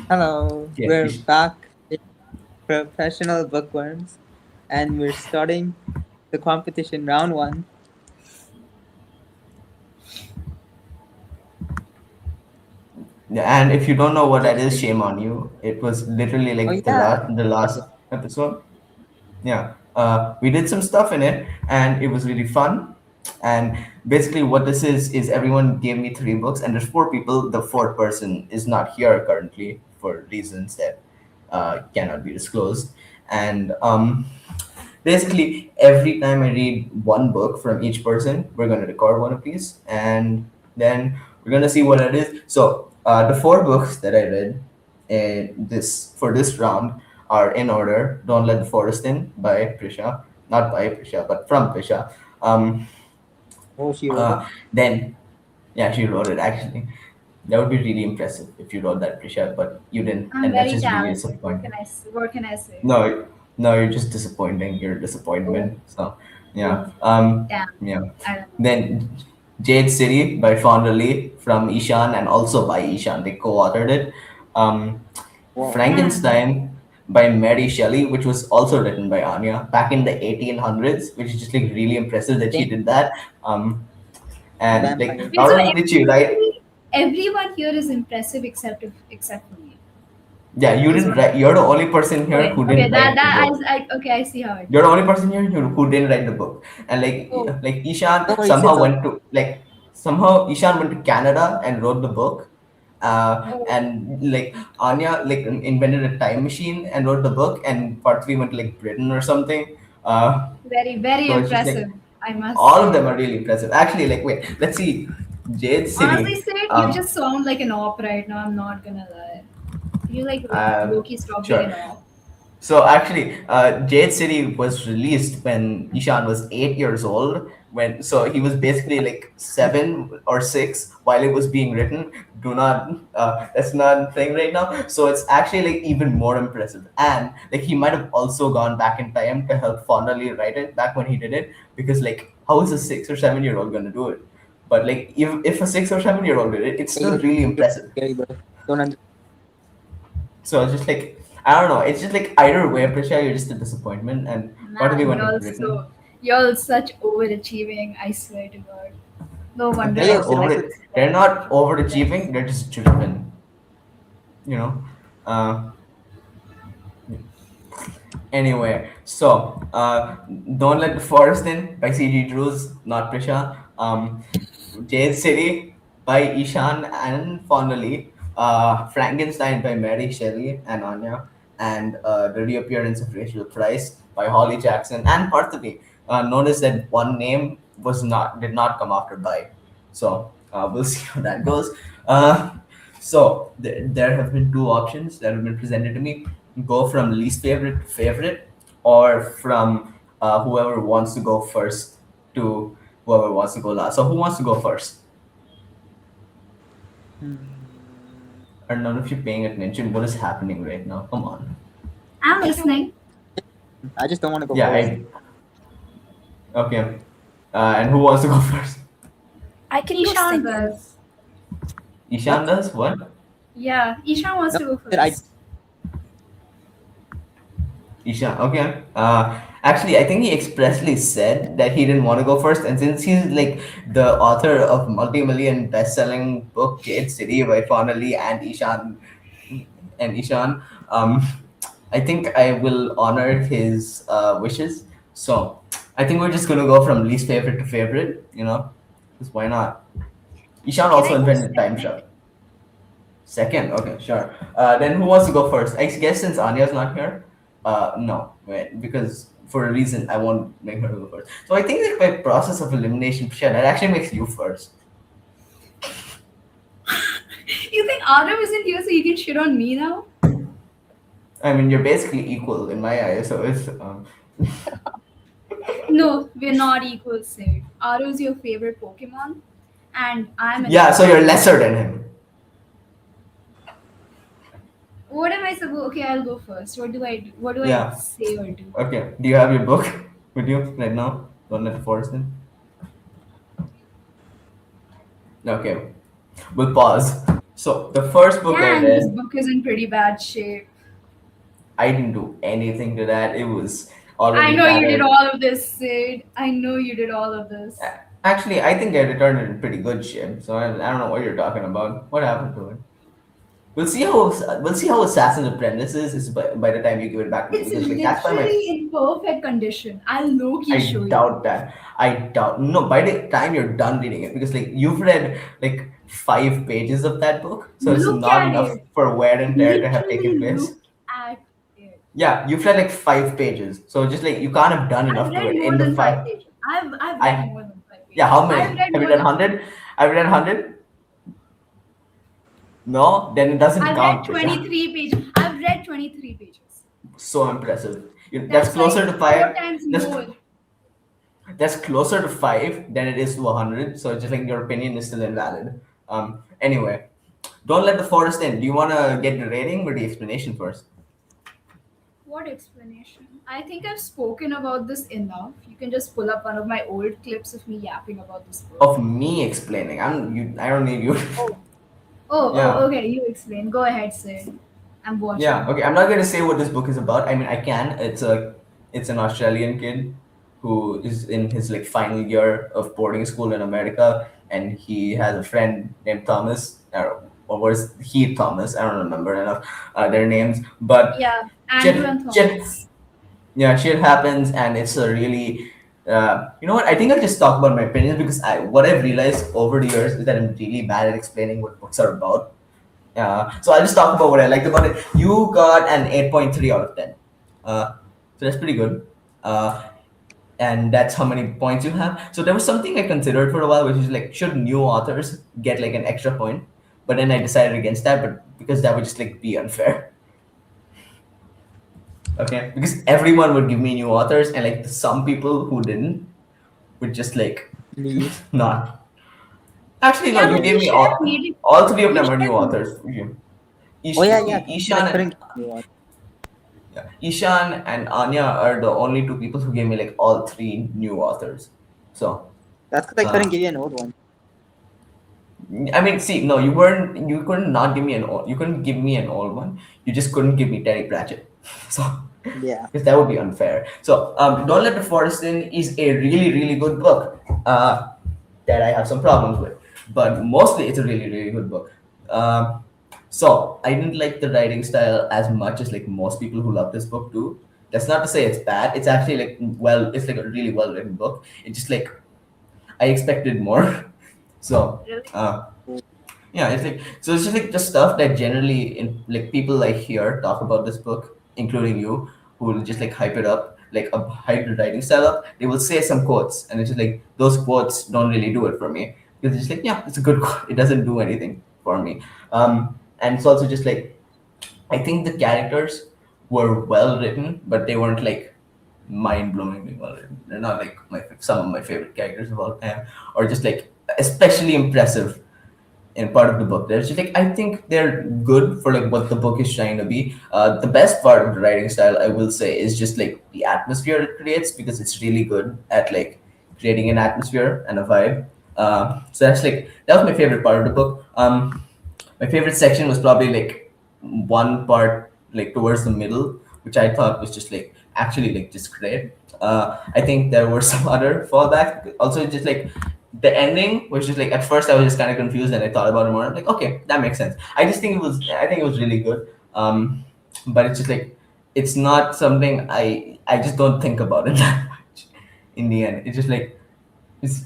Hello, Yeah, we're back in Professional Bookworms, and we're starting the competition round one. and if you don't know what that is, Okay. shame on you. It was literally Oh like the yeah. last episode. Yeah, we did some stuff in it, and it was really fun. And basically, what this is everyone gave me three books, and there's four people. The fourth person is not here currently for reasons that cannot be disclosed. And basically, every time I read one book from each person, we're going to record one of these, and then we're going to see what it is. So, the four books that I read this for this round are in order: "Don't Let the Forest In" by Prisha, not by Prisha, but from Prisha. Um, Oh, she wrote it. then, yeah, she wrote it actually. That would be really impressive if you wrote that, Prisha, but you didn't, I'm and that's very just really talented. disappointing. What can I say? No, no, you're just disappointing. You're a Oh, disappointment. So, oh, yeah. damn. Yeah. I don't know. Then Jade City by Fondley from Ishan and also by Ishan. They co-authored it. Um, Wow. Hmm. Frankenstein by Mary Shelley, which was also written by Anya back in the 1800s, which is just like really impressive that she Damn, did that. And like vampire. Okay, not so only did she write, everyone here is impressive except for me. yeah, you Is didn't what I'm write. You're the only person here okay. who Okay, didn't that write the that book. okay, I see how it You're the is. only person here who didn't write the book. And Oh, like Ishan No worries, it's somehow okay. went to like somehow Ishan went to Canada and wrote the book. oh, And like Anya like invented a time machine and wrote the book, and part three went to like Britain or something. Uh, very so it's just like impressive, I must all of say. them are really impressive. Actually, like wait, let's see. Jade Honestly, City. Sid, you Um, just sound like an op right now. I'm not gonna lie. You like uh, Loki stop being sure. an op. So actually, Jade City was released when Ishan was 8 years old. When so he was basically like 7 or 6 while it was being written. Do not that's not a thing right now. So it's actually like even more impressive. And like he might have also gone back in time to help Fondly write it back when he did it, because like how is a 6 or 7 year old gonna do it? But like if a 6 or 7 year old did it, it's Hey, still really you're impressive. scary, bro. Don't under. So it's just like I don't know. It's just like either way, Prisha, you're just a disappointment, and part of me Man, went to Britain. you're such overachieving. I swear to God. No wonder They're Hey, I not Sid, just nice to. over. They're not overachieving. They're just driven. You know. Uh, anyway, so don't let the forest in by C.G. Drews, not Prisha. Jade City by Ishan and Fondley. Frankenstein by Mary Shelley and Anya, and the reappearance of Rachel Price by Holly Jackson and Parthivi. Notice that one name did not come after by, so we'll see how that goes. So there have been two options that have been presented to me: go from least favorite to favorite, or from whoever wants to go first to whoever wants to go last. So who wants to go first? Hmm. Are none of you paying attention? What is happening right now? Come on. I'm listening. I just don't want to go Yeah, first. okay. And who wants to go first? I can go Ishan second. does. Ishan What? does what? Yeah, Ishan wants No, to go Sid, I. first. Ishan, okay. Actually, I think he expressly said that he didn't want to go first, and since he's like the author of multi-million best-selling book Jade City by Fauna Lee and Ishan, um, I think I will honor his wishes. So I think we're just gonna go from least favorite to favorite. Because why not? Ishan Can I also go invented time second? travel. Second, okay, sure. Then who wants to go first? I guess since Anya's not here, no, wait, because for a reason I won't make her go first. So I think that by process of elimination, Prisha, that actually makes you first. You think Adam isn't here so you can shit on me now? I mean, you're basically equal in my eyes, so it's No, we're not equal, Sid. Aru's your favorite Pokemon, and I'm an yeah. So idiot. you're lesser than him. What am I supposed? Okay, I'll go first. What do I do? What do I Yeah. say or do? Okay. Do you have your book with you right now? Don't let the forest in. Okay. We'll pause. So the first book I Dang, this read, book is in pretty bad shape. I didn't do anything to that. It was I already know you did tattered. all of this, Sid. I know you did all of this. Actually, I think I returned it in pretty good shape. So I don't know what you're talking about. What happened to it? We'll see how Assassin's Apprentice is by the time you give it back to me It's because like that's by my literally in perfect condition. I'll low key I show you. doubt that. I doubt no. By the time you're done reading it, because like you've read like 5 pages of that book, so it's Look not at enough it. for wear and tear to have taken Literally place. look at it. Yeah, you've read like 5 pages, so just like you can't have done I've enough to read it more in the than five five. pages. I've read I more than five yeah. pages. How I've many read have you more read? than 100? I've read 100. No, then it doesn't I've read count, Prisha. 23 pages. I've read 23 pages. So impressive. That's That's like closer to four five. times That's more. that's closer to five than it is to 100. So just like your opinion is still invalid. Anyway, don't let the forest in. Do you want to get the rating or the explanation first? What explanation? I think I've spoken about this enough. You can just pull up one of my old clips of me yapping about this book. Of me explaining. I'm you. I don't need you. Oh. Oh, Yeah. okay. You explain. Go ahead, Sid. I'm Yeah. watching. Okay. I'm not going to say what this book is about. I mean, I can. It's an Australian kid who is in his like final year of boarding school in America, and he has a friend named Thomas. Or was he Thomas? I don't remember enough their names, but Yeah, Andrew shit, and shit, Thomas. yeah, shit happens, and it's a really, you know what? I think I'll just talk about my opinions because what I've realized over the years is that I'm really bad at explaining what books are about. So I'll just talk about what I liked about it. You got an 8.3 out of 10. So that's pretty good. Uh, and that's how many points you have. So there was something I considered for a while, which is like, should new authors get like an extra point? But then I decided against that, but because that would just like be unfair. Okay, because everyone would give me new authors, and like some people who didn't would just like Leave. not. Actually, no, Yeah, you but gave you me should have made it. all three of You them are should new have. authors. Oh yeah, yeah. Couldn't Ishan, couldn't give you one. yeah, Ishan and Anya are the only two people who gave me like all three new authors. So, That's because I uh, couldn't give you an old one. I mean, see, no, you weren't, you couldn't not give me an old, you couldn't give me an old one. You just couldn't give me Terry Pratchett. So, Yeah. because that would be unfair. So, Don't Let the Forest In is a really, really good book that I have some problems with. But mostly it's a really, really good book. So, I didn't like the writing style as much as like most people who love this book do. That's not to say it's bad. It's actually like, well, it's like a really well written book. It just like, I expected more. So, Really? yeah, it's like so. It's just like the stuff that generally, in like people like here talk about this book, including you, who will just like hype it up, like hype the writing style up. They will say some quotes, and it's just like those quotes don't really do it for me because it's just like yeah, it's a good quote. It doesn't do anything for me. And it's also just like I think the characters were well written, but they weren't like mind-blowingly well written. They're not like some of my favorite characters of all time, or just like especially impressive in part of the book. There's just like I think they're good for like what the book is trying to be. The best part of the writing style, I will say, is just like the atmosphere it creates because it's really good at like creating an atmosphere and a vibe. So that's like that was my favorite part of the book. My favorite section was probably like one part like towards the middle, which I thought was just like actually like just great. I think there were some other fallback. Also, just like the ending was just like at first I was just kind of confused and I thought about it more. I'm like, okay, that makes sense. I think it was really good. But it's just like it's not something I just don't think about it that much in the end. It's just it's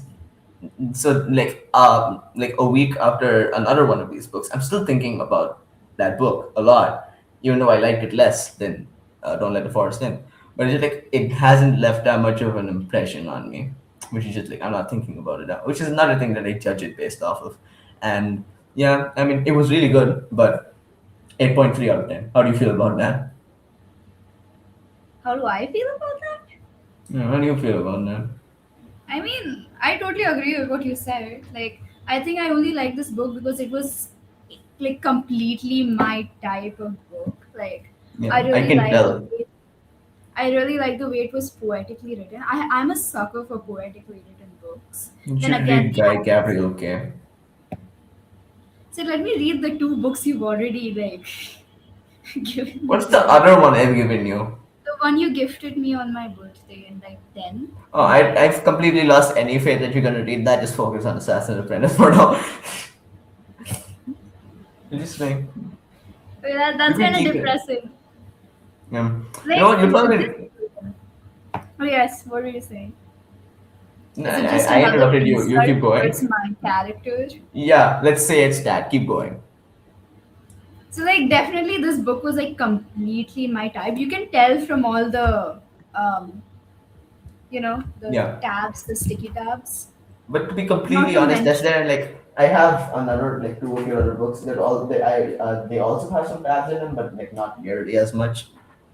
so like a week after another one of these books, I'm still thinking about that book a lot, even though I liked it less than Don't Let the Forest In. But it's just like it hasn't left that much of an impression on me, which is just like I'm not thinking about it now, which is another thing that I judge it based off of. And yeah, I mean it was really good, but 8.3 out of 10. How do you feel about that? How do I feel about that? Yeah, how do you feel about that? I mean, I totally agree with what you said. Like, I think I only like this book because it was like completely my type of book. Like, I Yeah, I really can like the tell. way I really like the way it was poetically written. I'm a sucker for poetically written books. You Then should again, read Guy Gabriel, okay? So let me read the two books you've already like given me What's the today. other one I've given you? The one you gifted me on my birthday in like 10 Oh, in Thai. I've completely lost any faith that you're gonna read that. Just focus on Assassin's Apprentice for now. You're just like Okay, you that's can kind of keep it. depressing. You know Like what? You this. probably. Oh yes, what were you saying? No, Is it just I another interrupted you. You insult keep towards going. my character? Yeah, let's say it's that. Keep going. So like definitely this book was like completely my type. You can tell from all the um the Yeah. tabs, the sticky tabs. But to be Not completely to honest, that's mention, there. Like I have another like two of your other books that all they also have some tabs in them, but like not nearly as much.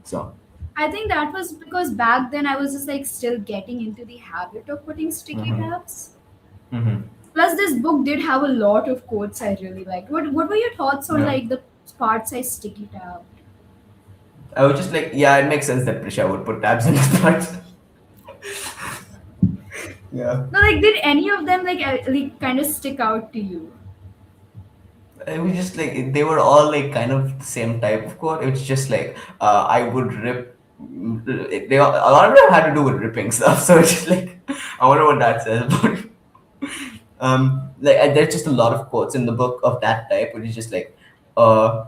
So. I think that was because back then I was just like still getting into the habit of putting sticky Mm-hmm. tabs. Mm-hmm. Plus, this book did have a lot of quotes I really liked. What were your thoughts on Yeah. like the parts I sticky tab? I was just like, yeah, it makes sense that Prisha would put tabs in his parts. Yeah. No, like did any of them like kind of stick out to you? It was just like they were all like kind of the same type of quote. It was just like I would rip. A lot of them had to do with ripping stuff. So it's just like I wonder what that says. But there's just a lot of quotes in the book of that type, which is just like uh,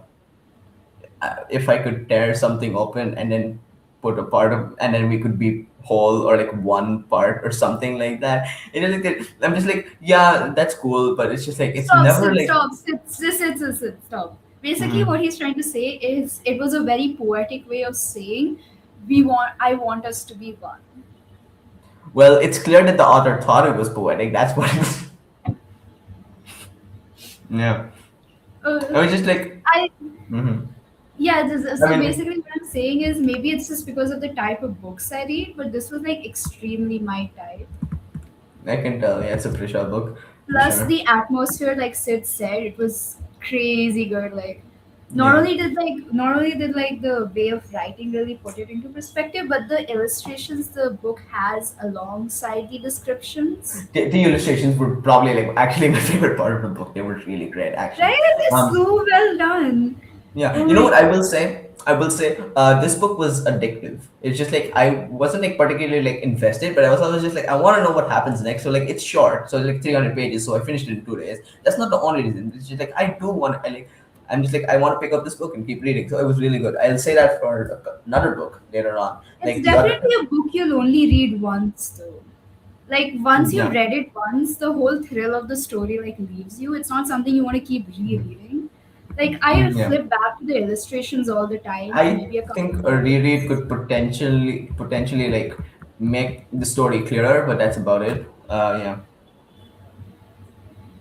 if I could tear something open and then put a part of, and then we could be whole or like one part or something like that. It is like I'm just like, yeah, that's cool, but it's just like it's Stop, never sit, like. stop, sit, stop. Basically, Mhm. what he's trying to say is it was a very poetic way of saying I want us to be one. Well, it's clear that the author thought it was poetic. That's what it was. Yeah. Uh, I was just like, I hmm Yeah, I so mean, basically what I'm saying is maybe it's just because of the type of books I read, but this was like extremely my type. I can tell. Yeah, it's a Prisha book for Plus sure. the atmosphere, like Sid said, it was crazy good. Like Yeah. not only did like the way of writing really put it into perspective, but the illustrations the book has alongside the descriptions. The illustrations were probably like actually my favorite part of the book. They were really great, actually. Right? It's Um, so well done. Yeah, Oh you know my what I god. will say? I will say this book was addictive. It's just like I wasn't like particularly like invested, but I was always just like I want to know what happens next. So like it's short, so like 300 pages. So I finished it in 2 days. That's not the only reason. It's just like I do want. I like. I'm just like I want to pick up this book and keep reading. So it was really good. I'll say that for another book later on. It's Like the other. definitely a book you'll only read once though. Like once you've Yeah. read it once, the whole thrill of the story like leaves you. It's not something you want to keep rereading. Like I Yeah. flip back to the illustrations all the time, I maybe a couple think of a reread times. could potentially like make the story clearer, but that's about it. Yeah.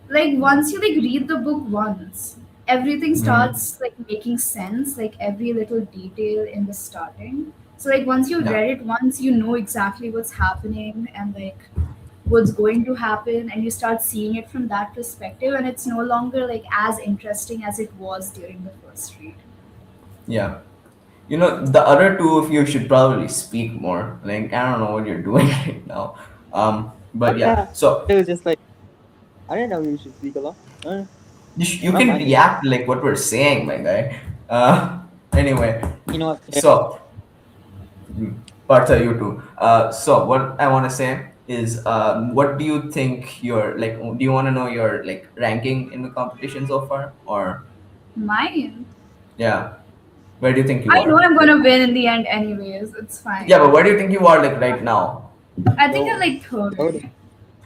Like once you like read the book once, everything Mhm. starts like making sense, like every little detail in the starting. So like once you Yeah. read it once, you know exactly what's happening and like what's going to happen, and you start seeing it from that perspective, and it's no longer like as interesting as it was during the first read. Yeah. You know, the other two of you should probably speak more. Like, I don't know what you're doing right now. Oh But yeah, yeah, so it was just like I didn't know you should speak a lot. you I don't can mind it. react like what we're saying, my guy. Anyway, You know what? Here, so Partha, you too. So what I want to say is, what do you think your like? Do you want to know your like ranking in the competition so far, or Mine. yeah, where do you think you I know are? I'm gonna win in the end anyways. It's Yeah, but fine. where do you think you are like right now? I think I'm so like over third.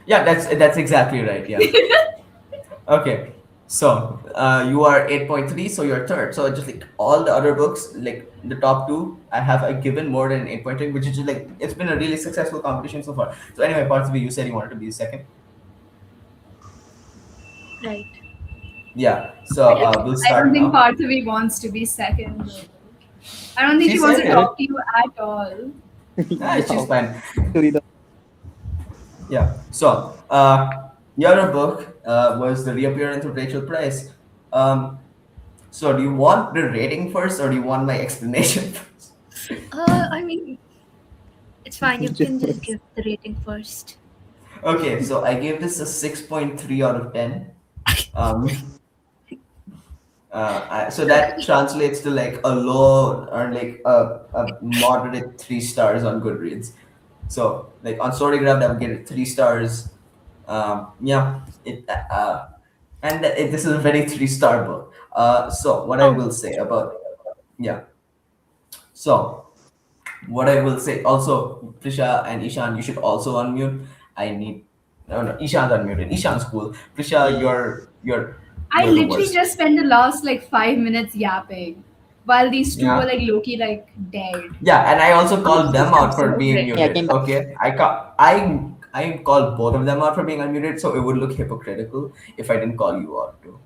Yeah, that's exactly right. Yeah. Okay. So you are 8.3, so you're third. So just like all the other books, like the top two, I have given more than 8.3, which is just like it's been a really successful competition so far. So anyway, parts of you said you wanted to be second. Right. Yeah. So we'll I don't start think now. Parthavi wants to be second. I don't think She she wants said to talk it. to you at all. She's yeah, fine. actually the Yeah. So the other book was the reappearance of Rachel Price. Um, so do you want the rating first, or do you want my explanation first? I mean, it's fine. You just can just give the rating first. Okay, so I gave this a 6.3 out of 10. Um, So that translates to like a low or like a moderate 3 stars on Goodreads. So like on Storygraph, I would get it 3 stars. Yeah, this is a very 3 star book. So what I Oh, will say about yeah. So what I will say also, Prisha and Ishan, you should also unmute. I need no no Ishan's unmuted. Ishan's cool. Prisha, Yeah. I you're the literally worst. just spent the last like 5 minutes yapping, while these two were Yeah. like Loki like dead. Yeah, and I also I'm called them just out for being absorbing. Yeah, I muted. came back. Okay, I called both of them out for being unmuted, so it would look hypocritical if I didn't call you out too.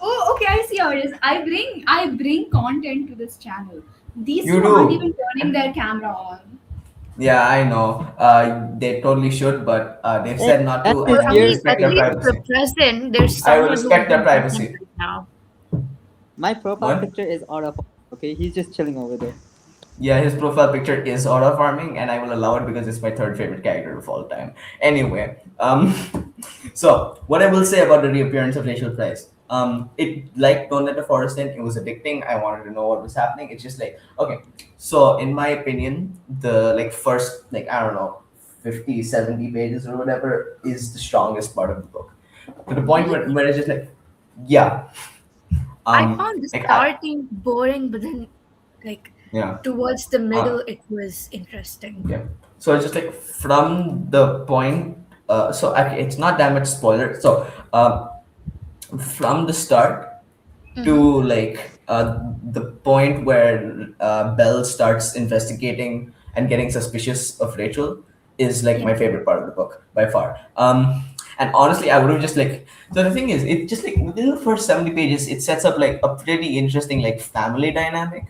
Oh, okay, I see how it is. I bring content to this channel. These You two aren't even do. turning their camera on. Yeah, I know. They totally should, but they've Eh, said not that's to, Well, and his I I will weird mean, at respect their thing. least the privacy. present, there's I will someone who respect their isn't talking privacy. right now. My profile What? picture is out of. Okay, he's just chilling over there. Yeah, his profile picture is auto farming, and I will allow it because it's my third favorite character of all time. Anyway, so what I will say about the reappearance of Rachel Price, it like Don't Let the Forest In, it was addicting. I wanted to know what was happening. It's just like okay, so in my opinion, the like first like I don't know 50, 70 pages or whatever is the strongest part of the book, to the point Really? where it's just like yeah, I found the like I starting boring, but then, like, yeah. towards the Uh, middle, it was interesting. Yeah. So it's just like from the point. So actually, it's not that much spoiler. So from the start Mm-hmm. to like the point where Belle starts investigating and getting suspicious of Rachel is like Yeah. my favorite part of the book by far. And honestly, I would have just like so the thing is, it just like within the first 70 pages, it sets up like a pretty interesting like family dynamic,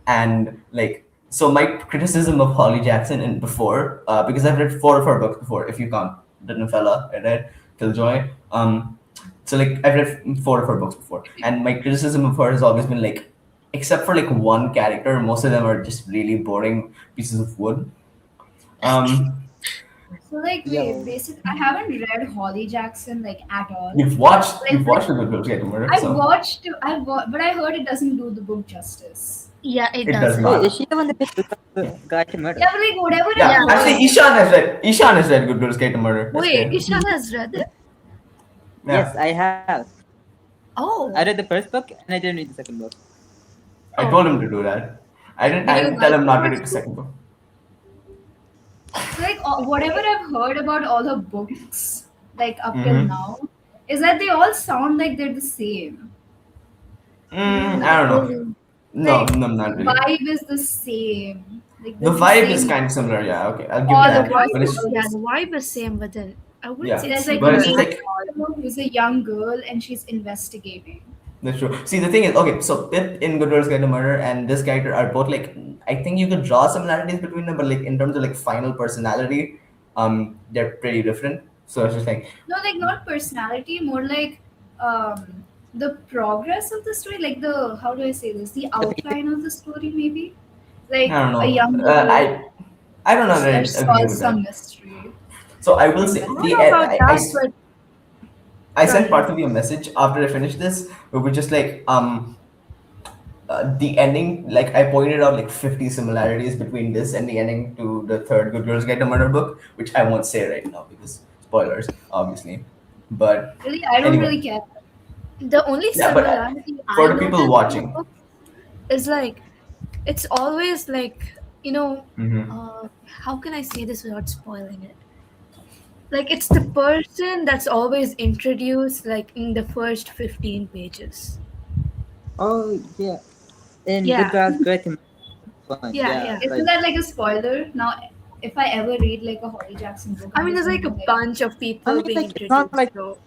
and like so my criticism of Holly Jackson in before because I've read 4 of her books before. If you count the novella, I read Killjoy. So like I've read 4 of her books before, and my criticism of her has always been like, except for like one character, most of them are just really boring pieces of wood. Um, So like, wait, Yo. basic. I haven't read Holly Jackson like at all. you've Like watched the Good Girls Get Murdered, so but I heard it doesn't do the book justice. Yeah, it it does doesn't. Wait, is not. she the one that made the guy to murder? Yeah, but like whatever Yeah, I've Yeah. actually, heard. Ishan has read Good Girls Get Murdered. That's Wait, fair. Ishan has read it? Yes, Yeah, I have. I Oh. read the first book and I didn't read the second book. I Oh. told him to do that. I didn't. Did I you didn't tell like him the not to read first the book? second book. So like whatever I've heard about all her books, like up till Mm-hmm. now, is that they all sound like they're the same. Not I don't know. really. No, Like no, not really. vibe is the same. Like The there's the vibe is same kind of similar. Yeah, okay, I'll give you all The that. across But vibe the it's is, yeah, books. the vibe is same, but then I wouldn't yeah, say it's There's like a but it's just similar. main like character who's a young girl and she's investigating. that's true. See, the thing is, okay, so Pip in Good Girls Get a Murder and this character are both like I think you could draw similarities between them, but like in terms of like final personality, they're pretty different. So it's just like No, like not personality, more like the progress of the story, like the how do I say this? The The pacing. outline of the story maybe. I Like don't a know. young girl I don't know that I agree solves with some that. mystery. So I will say I Invest. don't the know about that, but I go sent ahead. part of you a message after I finished this. We were just like the ending. Like I pointed out like 50 similarities between this and the ending to the third Good Girls Get a Murder book, which I won't say right now because spoilers, obviously. But Really, I don't anyway, really care. The only yeah. But similarity for I the people noticed in the watching, book is like it's always like, you know, hmm how can I say this without spoiling it? Like it's the person that's always introduced like in the first 15 pages. Oh, yeah. In Good Yeah, Girls, Great and Fun. yeah, Yeah, yeah. Isn't right. that like a spoiler? Now, if I ever read like a Holly Jackson book, I I'm mean, just there's gonna like be a like, bunch of I people mean, being like, it's not introduced. like So,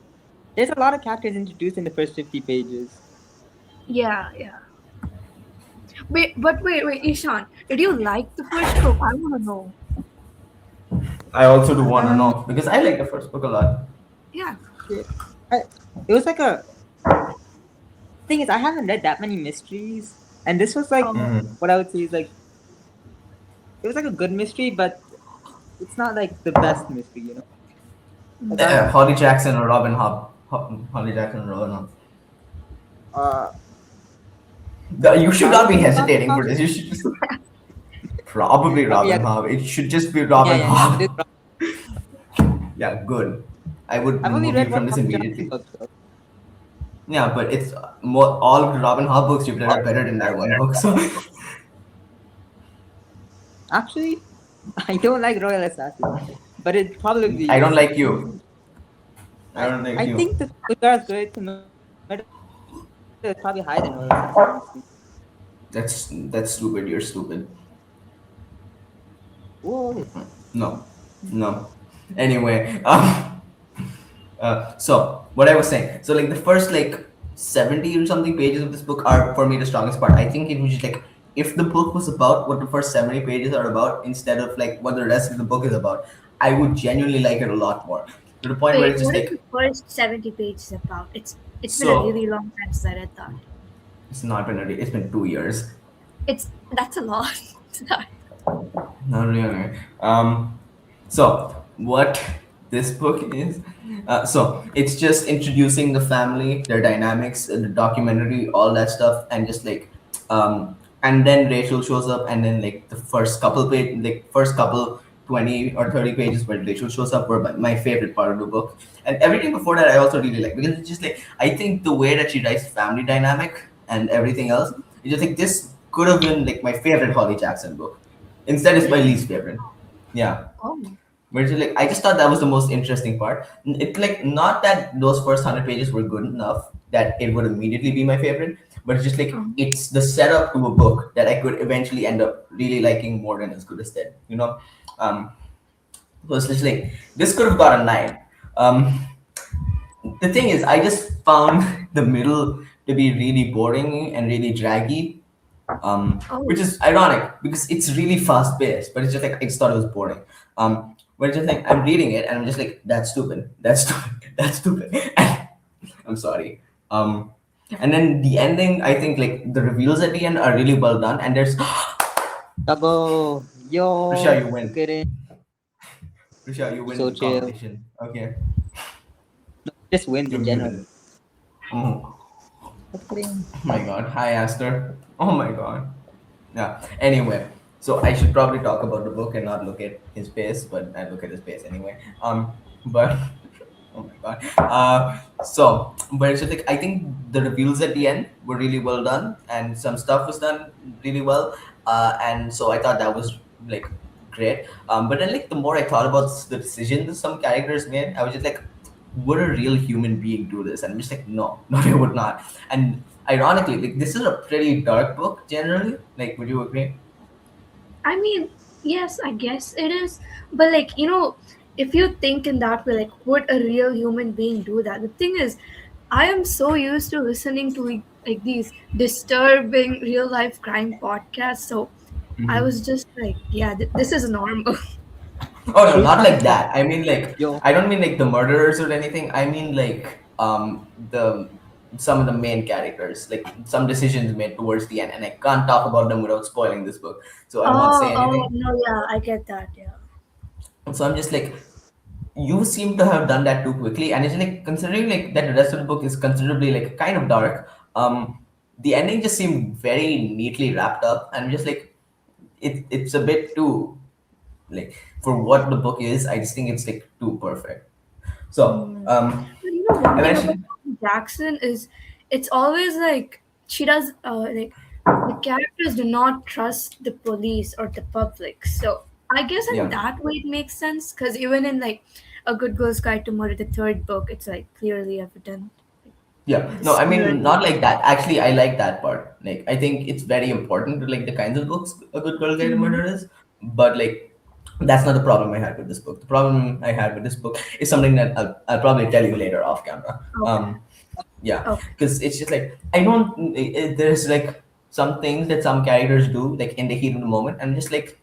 there's a lot of characters introduced in the first 50 pages. yeah, yeah. Wait, Ishan, did you like the first book? I want to know. I also do want to Um, know because I like the first book a lot. Yeah. yeah. I, it was like a thing is I haven't read that many mysteries, and this was like Oh, hmm what I would say is like it was like a good mystery, but it's not like the best mystery, you know. Like I don't know. Holly Jackson or Robin Hobb. Holly Jackson or Robin Hobb. Uh, You should not be probably Robin hesitating for Hobb. this. You should just probably Okay, Robin yeah, Hobb. It should just be yeah, Robin yeah, yeah. It is. Hobb. Yeah, good. I would I've only remove you read one from this Robin Johnson immediately. book though. Yeah, but it's more all of the Robin Hobb books you've read are better than that one book. So Actually, I don't like Royal Assassin, but it I probably don't is. like you. I don't like I you. think the Gujarat Great Tomato is probably higher than Royal Assassin, honestly. That's stupid. You're stupid. Whoa. No, no. Anyway, so what I was saying, so like the first like 70 or something pages of this book are for me the strongest part. I think it was just like if the book was about what the first 70 pages are about instead of like what the rest of the book is about, I would genuinely like it a lot more. To the point where Wait, it's just what is the like first 70 pages about? It's been a so really long time since I read that. it's not been it's been 2 years. That's a lot. Sorry. Not really. So what this book is, so it's just introducing the family, their dynamics, the documentary, all that stuff, and just like, and then Rachel shows up, and then like the first couple page, like first couple 20 or 30 pages where Rachel shows up were my favorite part of the book, and everything before that I also really like because it's just like I think the way that she writes family dynamic and everything else, it's just like this could have been like my favorite Holly Jackson book. Instead, it's my Really? least favorite. Yeah. Oh. Where it's like I just thought that was the most interesting part. It's like not that those first 100 pages were good enough that it would immediately be my favorite, but it's just like Um, it's the setup to a book that I could eventually end up really liking more than as good as that. You know, um, so it's just like this could have got a 9. Um, the thing is, I just found the middle to be really boring and really draggy, oh. which is ironic because it's really fast paced, but it's just like I just thought it was boring. But it's just like I'm reading it and I'm just like, that's stupid, that's stupid, that's stupid. I'm sorry. And then the ending, I think like the reveals at the end are really well done, and there's Double. Prisha, Yo, you look win. at it. Prisha, you win So the chill. competition. Okay, Just wins you're in general. muted. Oh Look at him. my god. Hi, Aster. Oh my god. Yeah. Anyway, so I should probably talk about the book and not look at his face, but I look at his face anyway. But oh my god. But it's just like I think the reveals at the end were really well done, and some stuff was done really well. And so I thought that was like great. But then like the more I thought about the decisions some characters made, I was just like, would a real human being do this? And I'm just like, no, no, they would not. And ironically, like this is a pretty dark book generally. Like, would you agree? I mean, yes, I guess it is. But like, if you think in that way, like, would a real human being do that? The thing is, I am so used to listening to like these disturbing real life crime podcasts. So I Mm-hmm. was just like, yeah, this is normal. Oh no, True not crime like pod. that. I mean like Yo, I don't mean like the murderers or anything. I mean like the some of the main characters, like some decisions made towards the end, and I can't talk about them without spoiling this book. So I won't say Oh, anything. no, yeah, I get that. Yeah. So I'm just like, you seem to have done that too quickly, and it's like considering like that the rest of the book is considerably like kind of dark. The ending just seemed very neatly wrapped up, and just like it's a bit too like for what the book is. I just think it's like too perfect. So Mm. But one thing about eventually, Jackson is it's always like she does like the characters do not trust the police or the public. So I guess in yeah. that way it makes sense because even in like A Good Girl's Guide to Murder, the third book, it's like clearly evident. Yeah, no, This I mirror. mean not like that. Actually, I like that part. Like, I think it's very important to like the kinds of books a good girl guide to Mhm. murder is. But like, that's not the problem I had with this book. The problem I had with this book is something that I'll probably tell you later off camera. Okay. Yeah, Okay. because it's just like I don't. There's like some things that some characters do like in the heat of the moment, and just like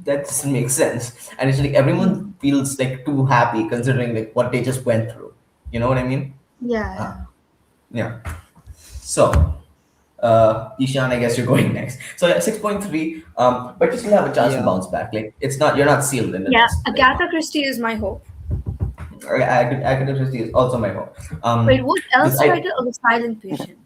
that doesn't make sense. And it's like everyone Mhm. feels like too happy considering like what they just went through. You know what I mean? Yeah, Uh, yeah. yeah. So, Ishan, I guess you're going next. So yeah, 6.3. But you still have a chance to yeah. bounce back. Like it's not you're not sealed in the Yeah, nest. Like Agatha Christie is my hope. Agatha Christie is also my home. Wait, what Because else I title? Oh, the Silent Patient.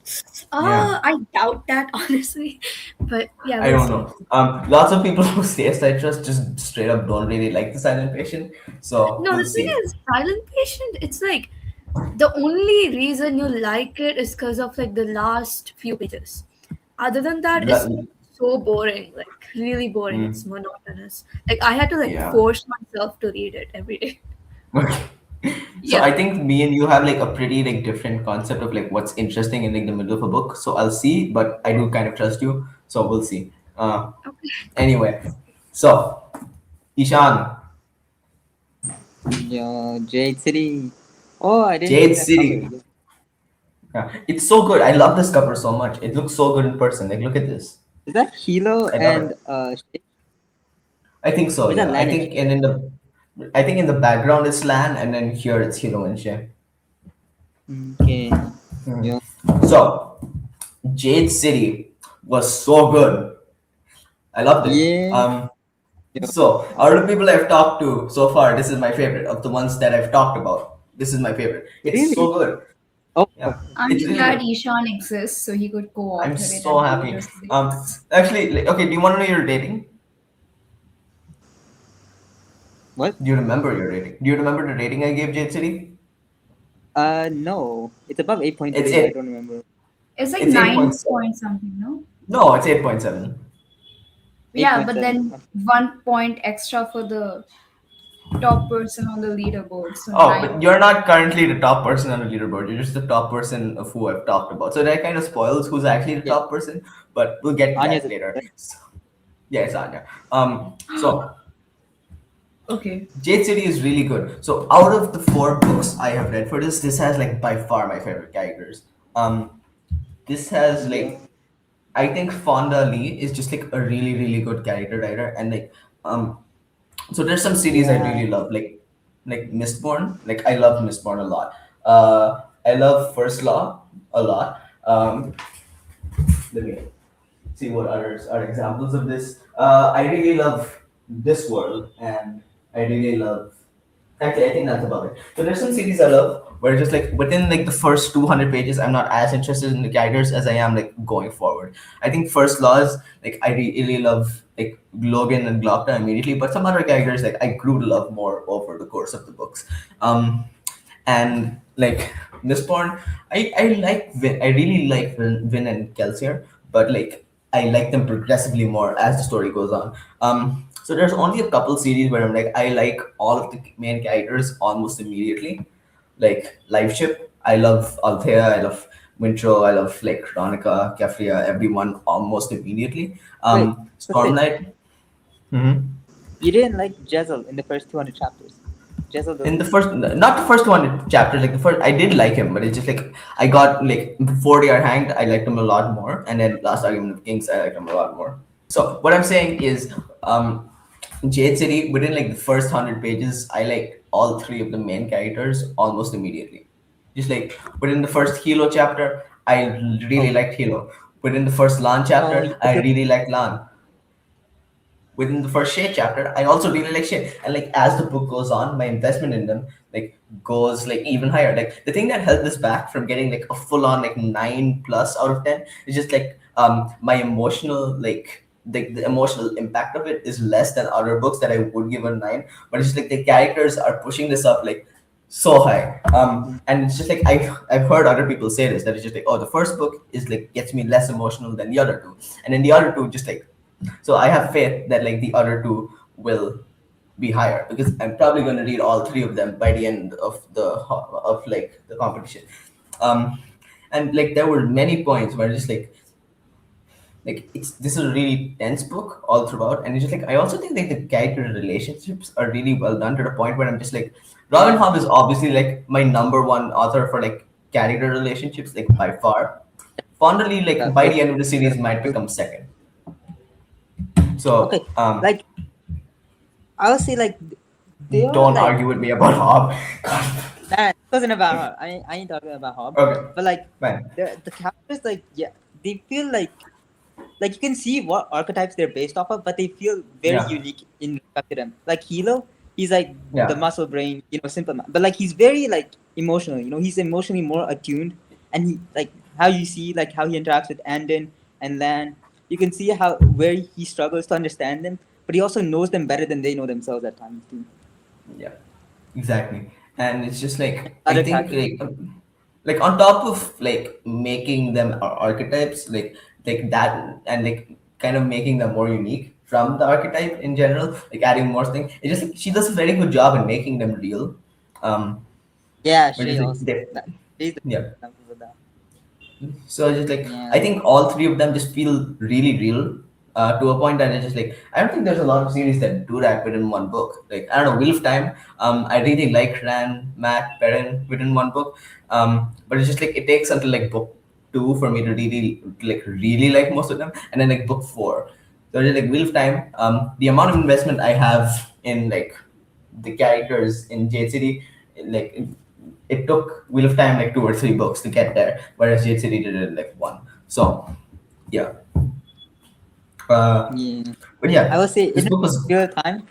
yeah, I doubt that honestly, but yeah, I we'll don't see. know. Lots of people who say citrus just straight up don't really like the silent patient. So No, we'll the thing see. is, Silent Patient. It's like the only reason you like it is because of like the last few pages. Other than that, it's La- so boring. Like really boring. It's mm, monotonous. Like I had to like yeah. force myself to read it every day. Okay. So Yeah. I think me and you have like a pretty like different concept of like what's interesting in like the middle of a book. So I'll see, but I do kind of trust you. So we'll see. Okay. Anyway, so Ishan, Yeah, Jade City. Oh, I didn't see Jade the cover. City. Yeah, it's so good. I love this cover so much. It looks so good in person. Like, look at this. Is that Hilo I love and it. Shay? I think so. Or is that Yeah. I Lan and think Shay? and I think in the background is Lan, and then here it's Hilo and Shay. Okay. Mhm. Yeah. So Jade City was so good. I loved it. Yeah. Yeah. So out of the people I've talked to so far, this is my favorite. Of the ones that I've talked about, this is my favorite. It's Really? so good. Oh, Yeah, I'm it's just really glad good. Ishan exists so he could I'm co-author it so at a happy. later stage. Actually, like, okay. Do you want to know your rating? what? Do you remember your rating? Do you remember the rating I gave Jade City? No. It's above It's 8.3. I eight. don't remember. It's like It's eight point 9 seven. point something, no? No, it's 8.7. Yeah, but 8.7. then 1 point extra for the top person on the leaderboard, so Oh, but 9. you're not currently the top person on the leaderboard. You're just the top person of who I've talked about. So that kind of spoils who's actually the Yeah. top person. But we'll get to Anya's that is later. right? So, yeah, it's Anya. So Okay. Jade City is really good. So out of the four books I have read for this, this has like by far my favorite characters. Um, this has Yeah. like I think Fonda Lee is just like a really really good character writer, and like um, so there's some series I Yeah. really love, like Mistborn. Like I love Mistborn a lot. I love First Law a lot. Let me see what others are examples of this. I really love this world, and I really love. Actually, I think that's about it. So there's some series I love where just like within like the first 200 pages, I'm not as interested in the characters as I am like going forward. I think First Laws, like I really love like Logan and Glocta immediately, but some other characters like I grew to love more over the course of the books. Um, and like Mistborn, I like Vin. I really like Vin and Kelsier, but like I like them progressively more as the story goes on. So there's only a couple series where I'm like I like all of the main characters almost immediately. Like Live Ship, I love Althea, I love Wintro, I love like Ronica, Kefria, everyone almost immediately. Wait. So Sid, Stormlight. Mhm. you didn't like Jezel in the first 200 chapters. Jezel In the. the first, not the first one chapter, like the first, I did like him, but it's just like I got like before they are hanged, I liked him a lot more, and then Last Argument of Kings, I liked him a lot more. So what I'm saying is, Jade City within like the first 100 pages, I liked all three of the main characters almost immediately. Just like within the first Hilo chapter, I really Oh. liked Hilo. Within the first Lan chapter, Yes, I really liked Lan. Within the first Shay chapter, I also really like Shay. And like as the book goes on, my investment in them like goes like even higher. Like the thing that held this back from getting like a full on like 9+ out of 10 is just like my emotional like the emotional impact of it is less than other books that I would give a 9. But it's just like the characters are pushing this up like so high. And it's just like I've heard other people say this that it's just like oh the first book is like gets me less emotional than the other two, and then the other two just like so I have faith that like the other two will be higher because I'm probably going to read all three of them by the end of the competition. Um, and like there were many points where just like it's this is a really tense book all throughout, and it's just like I also think like the character relationships are really well done to the point where I'm just like Robin yeah. Hobb is obviously like my number one author for like character relationships like by far. Fondly like by Those the end of the are series might good. become second. So Okay. Like I would say like they are don't like argue with me about Hob. God. nah, it wasn't about Hob. I ain't talking about Hob. Okay, But like fine. the characters like yeah they feel like you can see what archetypes they're based off of, but they feel very Yeah. unique in respect to them. Like Hilo, he's like the Yeah. muscle brain, simple man. But like he's very like emotional. He's emotionally more attuned, and he like how you see like how he interacts with Andon and Lan. You can see how where he struggles to understand them, but he also knows them better than they know themselves at times too. Yeah, exactly. And it's just like I Other think characters, like on top of like making them archetypes, like that, and like kind of making them more unique from the archetype in general, like adding more things. It's just like she does a very good job in making them real. Um, yeah, which Shay is like also. She's the yeah. example of that. So just like I Yeah, think all three of them just feel really real to a point that it's just like I don't think there's a lot of series that do that within one book. Like I don't know, Wheel of Time. I really like Ran, Matt, Perrin within one book. But it's just like it takes until like book two for me to really like most of them, and then like book four. So just like Wheel of Time. The amount of investment I have in like the characters in Jade City, like it took Wheel of Time like two or three books to get there, whereas Jade City did it in like one. So yeah, uh, yeah. but I yeah, will say this in book was. real time,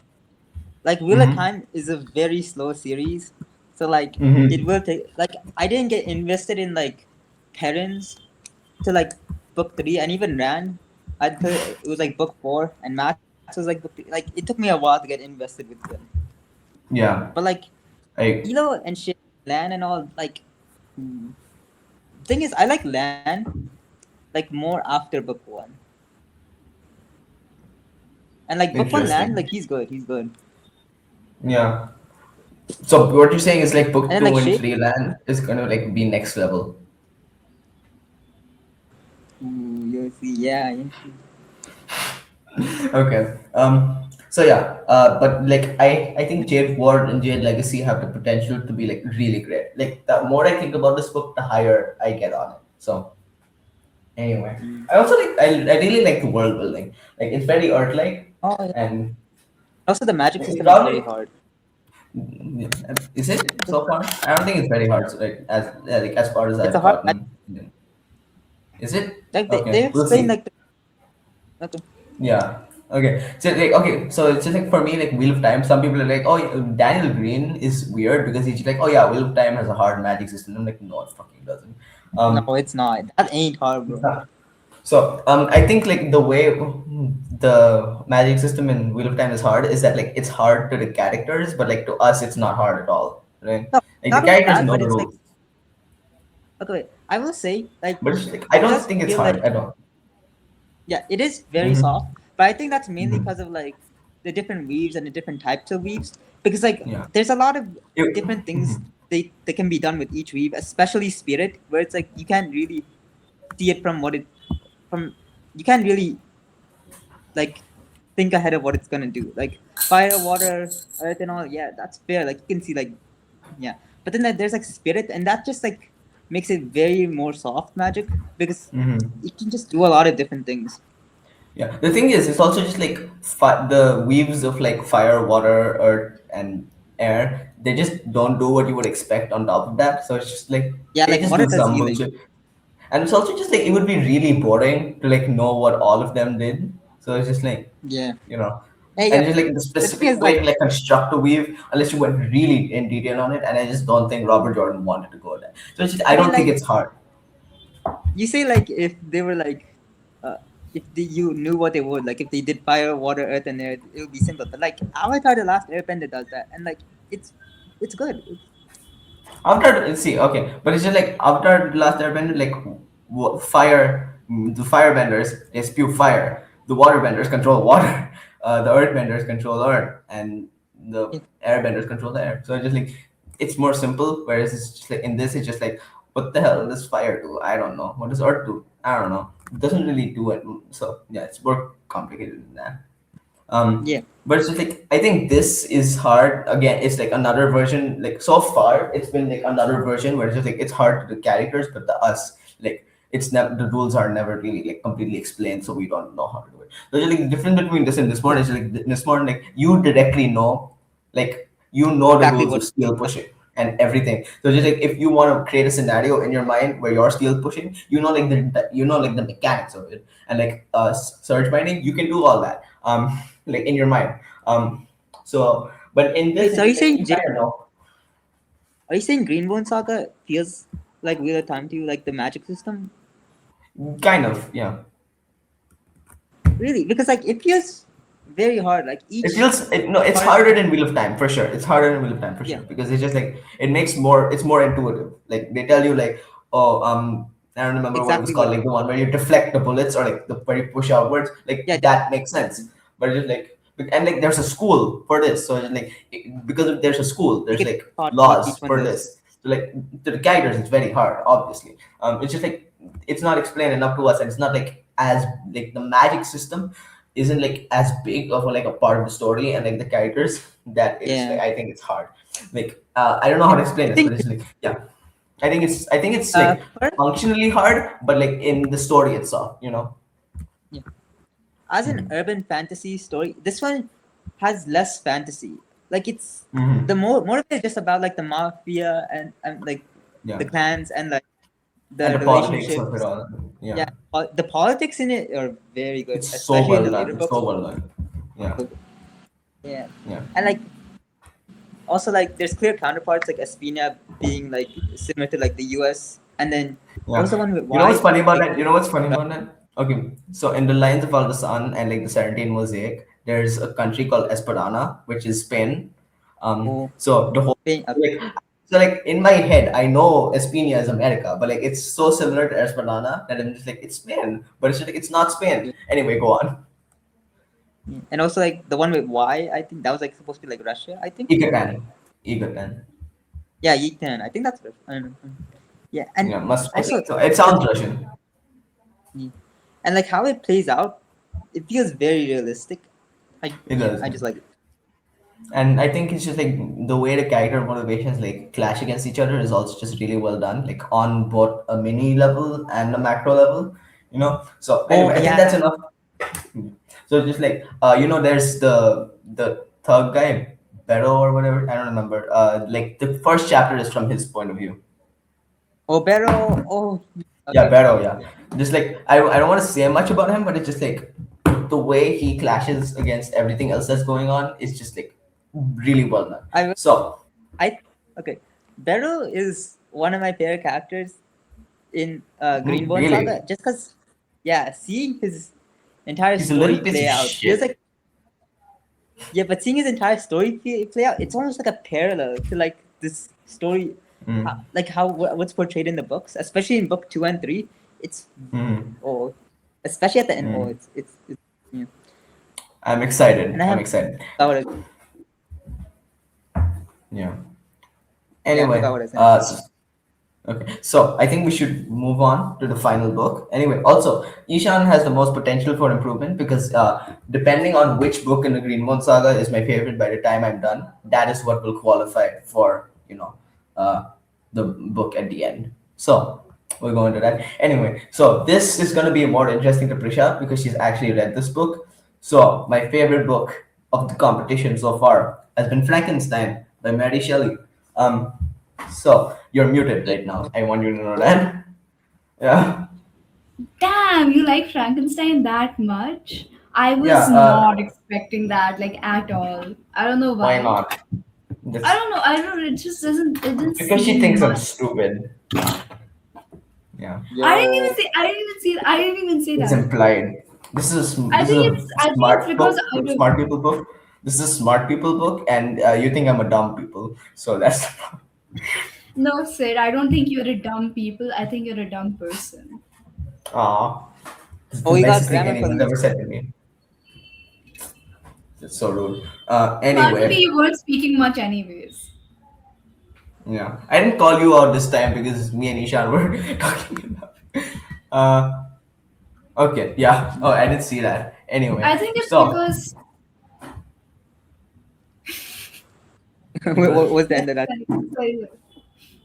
like Wheel of Mm-hmm, Time is a very slow series, so like it mm-hmm, will take like I didn't get invested in like parents to like book three and even ran until it was like book four and Max was like book three. Like it took me a while to get invested with them. yeah, But like I Elo and shit, Lan and all like thing is I like Lan like more after book one. And like book one Lan, like interesting. he's good. Yeah. So what you're saying is like And book then like two and Shay, three land is gonna like be next level. ooh, you see, yeah, you see. Okay. So yeah. But like I think Jade Ward and Jade Legacy have the potential to be like really great. Like the more I think about this book, the higher I get on it. So anyway, Mm. I also like I really like the world building. Like it's very Earth like, Oh yeah. and Also the magic it's system is very probably hard. is it so far? I don't think it's very hard. So like as far as It's a I've hard magic. gotten, is it? Like they Okay, we'll explain see. like okay. Yeah. Okay. So like okay. So it's just like for me like Wheel of Time. Some people are like, oh, Daniel Green is weird because he's like, oh yeah, Wheel of Time has a hard magic system. I'm like, no, it fucking doesn't. No, it's not. That ain't hard, bro. So I think like the way the magic system in Wheel of Time is hard is that like it's hard to the characters, but like to us it's not hard at all, right? No, Like the not only characters that, know but the it's like rules, okay, wait, I will say like but it's just, like I it don't does think it's feel hard. like I don't. yeah, it is very Mm-hmm. soft, but I think that's mainly Mm-hmm. because of like the different weaves and the different types of weaves. Because like Yeah. there's a lot of different things Mhm. they can be done with each weave, especially spirit, where it's like you can't really see it from what it from you can't really like think ahead of what it's gonna do. Like fire, water, earth, and all. Yeah, that's fair. Like you can see like yeah, but then there's like spirit, and that just like makes it very more soft magic because Mhm. it can just do a lot of different things. Yeah, the thing is, it's also just like the weaves of like fire, water, earth, and air. They just don't do what you would expect on top of that. So it's just like Yeah, it like just water do does some healing. bullshit, and it's also just like it would be really boring to like know what all of them did. So it's just like Yeah. you know, Hey, and yeah. just like the The thing specific is, way like, to like construct a weave, unless you went really in detail on it, and I just don't think Robert Jordan wanted to go there. So it's just I I mean, don't think like, it's hard. you say, like, if they were like, if you knew what they would, like, if they did fire, water, earth, and air, it would be simple. But like, Avatar: The Last Airbender does that, and like, it's good. After see, okay, but it's just like after the last airbender, like fire, the firebenders they spew fire, the waterbenders control water, the earthbenders control earth, and the airbenders control the air. So it's just like it's more simple. Whereas it's just like in this, it's just like what the hell does fire do? I don't know. What does earth do? I don't know. It doesn't really do it. So yeah, it's more complicated than that. Um, Yeah, but it's just like I think this is hard. Again, it's like another version. Like so far, it's been like another version where it's just like it's hard to the characters, but the us like it's never the rules are never really like completely explained, so we don't know how to do it. So just, like the difference between this and this one is like this one like you directly know, like you know the exactly rules what. of steel pushing and everything. So just like if you want to create a scenario in your mind where you're steel pushing, you know like you know like the mechanics of it, and like surge binding, you can do all that. Like in your mind. So But in this, Wait, so it's are you just like saying you kind of know. are you saying Greenbone Saga feels like Wheel of Time to you, like the magic system? Kind of, yeah. Really? Because like it feels very hard. Like It each feels no, it's part. harder than Wheel of Time for sure. It's harder than Wheel of Time for Yeah, sure because it's just like it makes more. It's more intuitive. Like they tell you like, oh, I don't remember what it was exactly called. what. Like the one where you deflect the bullets or like the where you push outwards. Like Yeah, that makes exactly. sense. But it's just like and like there's a school for this. So it's like because there's a school, Like there's it's like hard what laws each one for does. this. So like to the characters, it's very hard. Obviously, it's just like it's not explained enough to us, and it's not like as like the magic system isn't like as big of a, like a part of the story and like the characters that it's like Yeah. I think it's hard. Like I don't know how Yeah. to explain I this, but think it's like yeah, I think it's like first, functionally hard, but like in the story itself, you know. yeah, as an Hmm. urban fantasy story, this one has less fantasy. Like it's the Hmm. more of it is just about like the mafia and like the Yeah, clans and like and the the politics of it relationships. all. Yeah, Yeah, the politics in it are very good, it's so especially in well the later done. It's books. so well done. Yeah, Yeah, yeah, and like also like there's clear counterparts like Espina being like similar to like the U.S. and then what was the yeah. one with You know what's Y funny about like that? You know what's funny about that? Okay, so in the lines of All the Sun and like the 17 Mosaic, there's a country called Esperana, which is Spain. oh, So the whole being like so like in my head, I know España is America, but like it's so similar to Esperana that I'm just like it's Spain, but it's just like it's not Spain. Anyway, go on. and also like the one with Y, I think that was like supposed to be like Russia, I think. Yucatan, Yucatan. Yeah, Yeetan. I think that's Russia. I don't know. Yeah, and Yeah, must. I also think so. It the sounds Russian. and like how it plays out, it feels very realistic. It does. I just like it. And I think it's just like the way the character motivations like clash against each other is also just really well done, like on both a mini level and a macro level, you know. So Oh anyway, I think that's yeah. enough. So just like there's the third guy, Barrow or whatever. I don't remember. Like the first chapter is from his point of view. Oh Barrow. Oh Yeah, okay. Barrow. Yeah, just like I don't want to say much about him, but it's just like the way he clashes against everything else that's going on is just like really well done. I So I okay. Barrow is one of my favorite characters in Greenbone really, Saga, just because yeah, seeing his entire he's a story little piece play of out feels shit. like yeah, but seeing his entire story play out, it's almost like a parallel to like this story, Mm. like how what's portrayed in the books, especially in book 2 and 3. It's Mm. oh, especially at the end. Oh, Mm. it's yeah. I'm And excited. I I'm have excited. forgot what Yeah. yeah, I forgot Anyway, what I said. okay, so I think we should move on to the final book. Anyway, also, Ishan has the most potential for improvement because depending on which book in the Greenmount Saga is my favorite by the time I'm done, that is what will qualify for, uh, the book at the end. So, we'll go into that. Anyway, so this is going to be more interesting to Prisha because she's actually read this book. So, my favorite book of the competition so far has been Frankenstein by Mary Shelley. Um, so you're muted right now. I want you to know Oh, that. Yeah. Damn, you like Frankenstein that much? I Yeah. was not expecting that, like at all. I don't know Why why. not? I That's don't know. I don't. It just doesn't. It didn't because she seem thinks I'm much. stupid. Yeah. I didn't yo, even say. I didn't even say. I didn't even say It's that. implied. I This is think a it's. I think it's smart because book, out of. smart people book. This is a smart people book, and you think I'm a dumb people. So that's the problem. No, Sid. I don't think you're a dumb people. I think you're a dumb person. Aw, it's oh, the you got nicest thing grammar anyone's police. ever said to me. It's so rude. Apparently, Anyway, you weren't speaking much, anyways. yeah, I didn't call you out this time because me and Ishan were talking enough. Uh, Okay, yeah. Oh, I didn't see that. Anyway, I think it's so because. because What's the end of that? Sorry, sorry.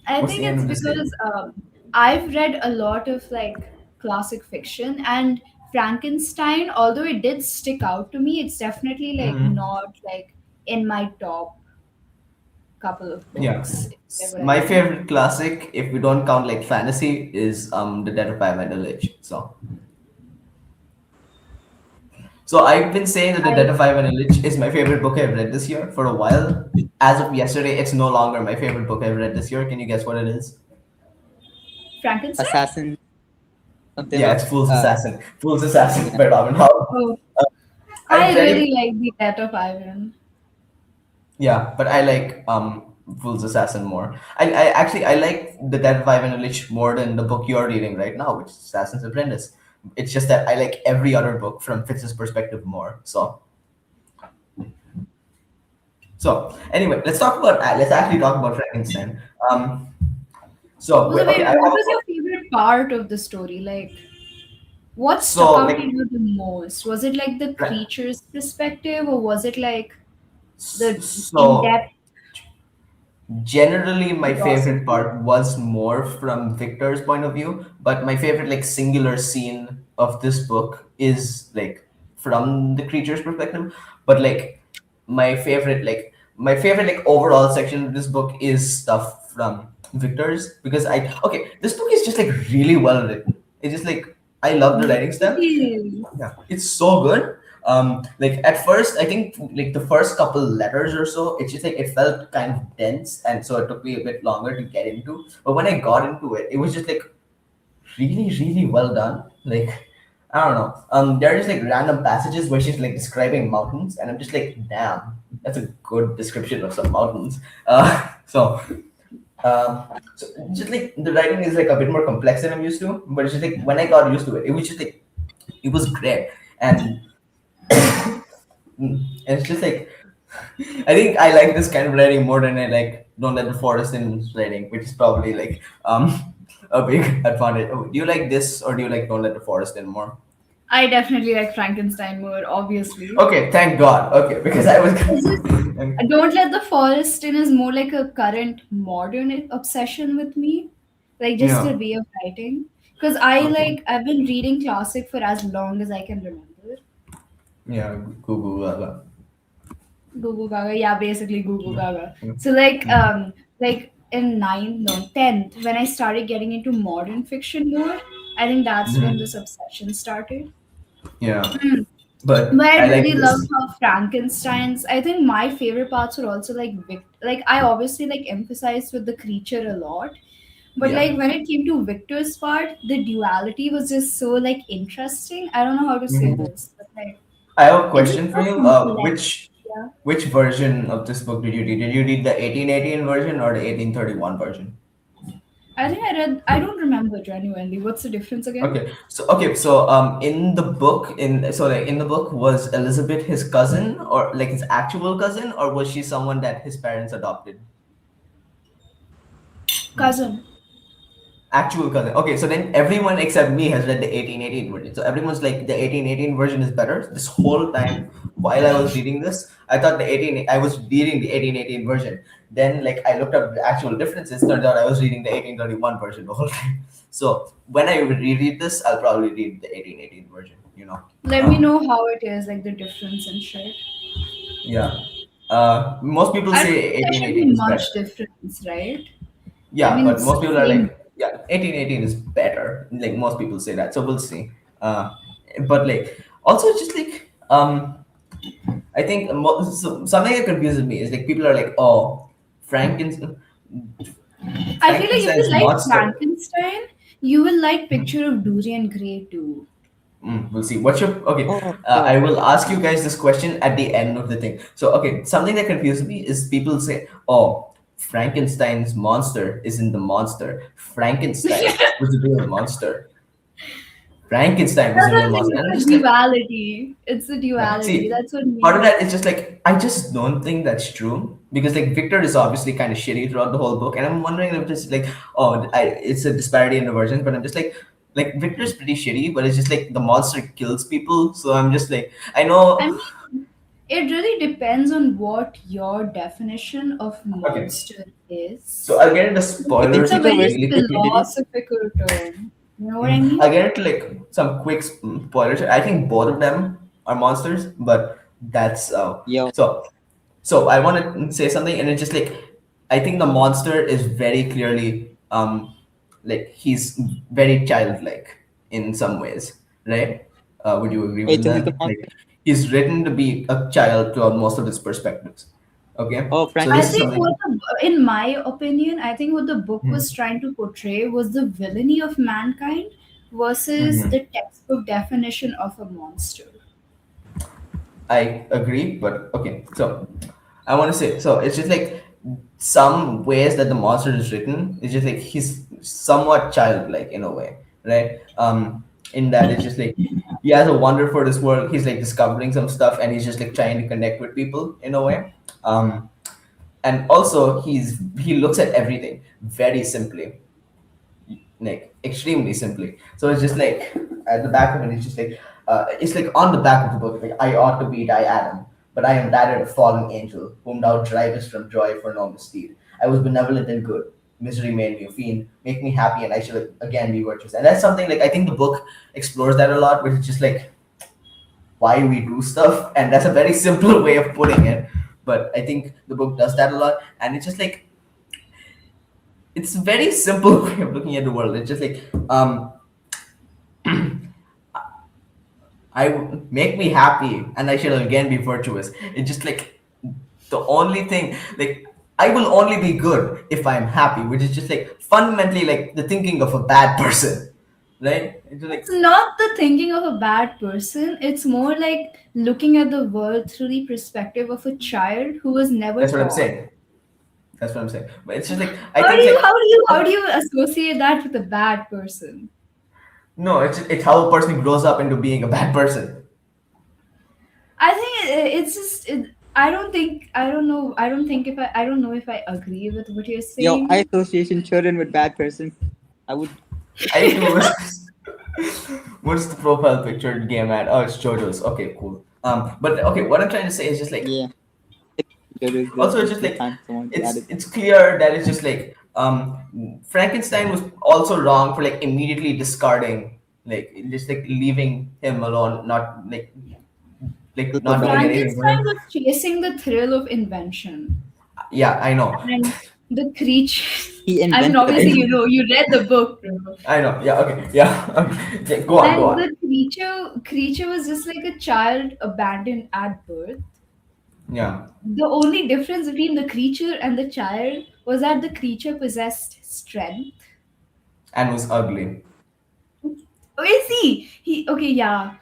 I what's think the end it's of the because statement? I've read a lot of like classic fiction, and Frankenstein, although it did stick out to me, it's definitely like Hmm. not like in my top couple of Yeah, books. If you get what I my mean. favorite classic, if we don't count like fantasy, is The Death of Ivan Illich. So I've been saying that The I Death of Ivan Illich is my favorite book I've read this year for a while. As of yesterday, it's no longer my favorite book I've read this year. Can you guess what it is? Frankenstein. Assassin, something Yeah, of it's Fool's Assassin. Fool's Assassin yeah. by Robin Hobb. Oh, I've I read it. really like the Death of Ivan. Yeah, but I like Fool's Assassin more. I actually I like The Death of Ivan Illich more than the book you're reading right now, which is Assassin's Apprentice. It's just that I like every other book from Fitz's perspective more. So anyway, let's actually talk about Frankenstein. So Okay, wait, I what have was your favorite part of the story? Like, what stuck so out to like you the most? Was it like the Fra- creature's perspective, or was it like the so in-depth generally my favorite philosophy? part was more from Victor's point of view, but my favorite like singular scene of this book is like from the creature's perspective. But like my favorite like overall section of this book is stuff from Victor's, because I okay, this book is just like really well written. It's just like I love the writing style. Really? Yeah, it's so good. Like at first, I think like the first couple letters or so, it's just like it felt kind of dense, and so it took me a bit longer to get into. But when I got into it, it was just like really, really well done. Like I don't know. There are just like random passages where she's like describing mountains, and I'm just like, damn, that's a good description of some mountains. Um, so just like the writing is like a bit more complex than I'm used to, but it's just like when I got used to it, it was just like it was great. And and it's just like I think I like this kind of writing more than I like Don't Let the Forest in writing, which is probably like a big advantage. Oh, do you like this or do you like Don't Let the Forest in more? I definitely like Frankenstein more, obviously. Okay, thank God. Okay, because I was It's just Don't Let the Forest In is more like a current modern obsession with me, like just yeah. the way of writing. Because I Okay. like I've been reading classic for as long as I can remember. Yeah, Google Gaga. Goo Gaga, yeah, basically Goo Yeah. Gaga. Yeah. So like in ninth, no, 10th, when I started getting into modern fiction more, I think that's when Mhm. this obsession started. Yeah. But But I I like really love this. how Frankenstein's. I think my favorite parts were also like like I obviously like emphasized with the creature a lot, but Yeah. like when it came to Victor's part, the duality was just so like interesting. I don't know how to say Mhm. this, but like I have a it's just question for so you. complex. Yeah. Which version of this book did you read? Did you read the 1818 version or the 1831 version? I think I read. I don't remember genuinely. What's the difference again? Okay, so in the book in the book, was Elizabeth his cousin, or like his actual cousin, or was she someone that his parents adopted? Cousin. Actual cousin. Okay, so then everyone except me has read the 1818 version. So everyone's like the 1818 version is better. This whole time while I was reading this, I was reading the 1818 version. Then like I looked up the actual differences. Turned out I was reading the 1831 version the whole time. So when I reread this, I'll probably read the 1818 version. Let me Um, know how it is, like the difference and shit. yeah. Most people I don't say think there should be 1818 is much better. difference, right? I Yeah, mean, but it's most the people are same. like, yeah, 1818 is better. Like most people say that. So we'll see. But like also just like I think something that confuses me is like people are like, oh, Frankenstein I feel like if you Frankenstein's like monster. Frankenstein, you will like Mm, Picture of Dorian Gray too. we'll see. What's your okay? Oh, yeah. I will ask you guys this question at the end of the thing. So okay, something that confuses me is people say, oh, Frankenstein's monster isn't the monster. Frankenstein was the real monster. Frankenstein was That's a what real I mean. monster. And I'm It's a just like, duality. It's a yeah. duality. See, That's what part of makes. that is just like I just don't think that's true, because like Victor is obviously kind of shitty throughout the whole book, and I'm wondering if it's like, oh, it's a disparity in the versions, but I'm just like Victor's pretty shitty, but it's just like the monster kills people, so I'm just like, I I know. mean, it really depends on what your definition of Okay, monster so is. I'll get into You can It's spoilers a see the very version really that quickly. we did. philosophical term. You know what I mean? I'll get into like some quick spoilers. I think both of them are monsters, but that's Yo, so. So I want to say something, and it's just like I think the monster is very clearly like he's very childlike in some ways, right? Would you agree Wait, with so who's the that? Like, monster? he's written to be a child throughout most of his perspectives. Okay, Oh, so I this is Frankenstein. think something. in my opinion, I think what the book Hmm. was trying to portray was the villainy of mankind versus Hmm. the textbook definition of a monster. I agree, but okay. So I want to say, so it's just like some ways that the monster is written. It's just like he's somewhat childlike in a way, right? In that it's just like he has a wonder for this world. He's like discovering some stuff, and he's just like trying to connect with people in a way. Um, and also he looks at everything very simply, like extremely simply. So it's just like at the back of it, it's just like it's like on the back of the book, like I ought to be thy Adam, but I am battered a fallen angel, whom thou drivest from joy for no misdeed. I was benevolent and good. Misery made me a fiend. Make me happy, and I shall again be virtuous. And that's something like I think the book explores that a lot, which is just like why we do stuff, and that's a very simple way of putting it. But I think the book does that a lot, and it's just like it's a very simple way of looking at the world. It's just like make me happy and I shall again be virtuous. It's just like the only thing, like I will only be good if I'm happy, which is just like fundamentally like the thinking of a bad person, right? It's just It's like not the thinking of a bad person, it's more like looking at the world through the perspective of a child who was never that's what I'm taught. saying. That's what I'm saying. But it's just like I How do think you like how do you how do you associate that with a bad person? no, it's how a person grows up into being a bad person. I think it's just I don't know if I agree with what you're Yo, I saying. association children with bad person. I would. I do. What's the profile picture game at? Oh, it's JoJo's. Okay, cool. But okay, what I'm trying to say is just like Yeah. Jojo's also it's just the like time someone added. it's clear that it's just like Frankenstein was also wrong for like immediately discarding like just like leaving him alone, not like Little not doing dog. anything for Frankenstein him. was chasing the thrill of invention. Yeah, I know. And the creature He I mean invented obviously I, you read the book, bro. I know. Yeah. Okay. Yeah. Okay. Yeah, go on. Go And on. the creature was just like a child abandoned at birth. Yeah. The only difference between the creature and the child was that the creature possessed strength. And was ugly. Okay, see, yeah.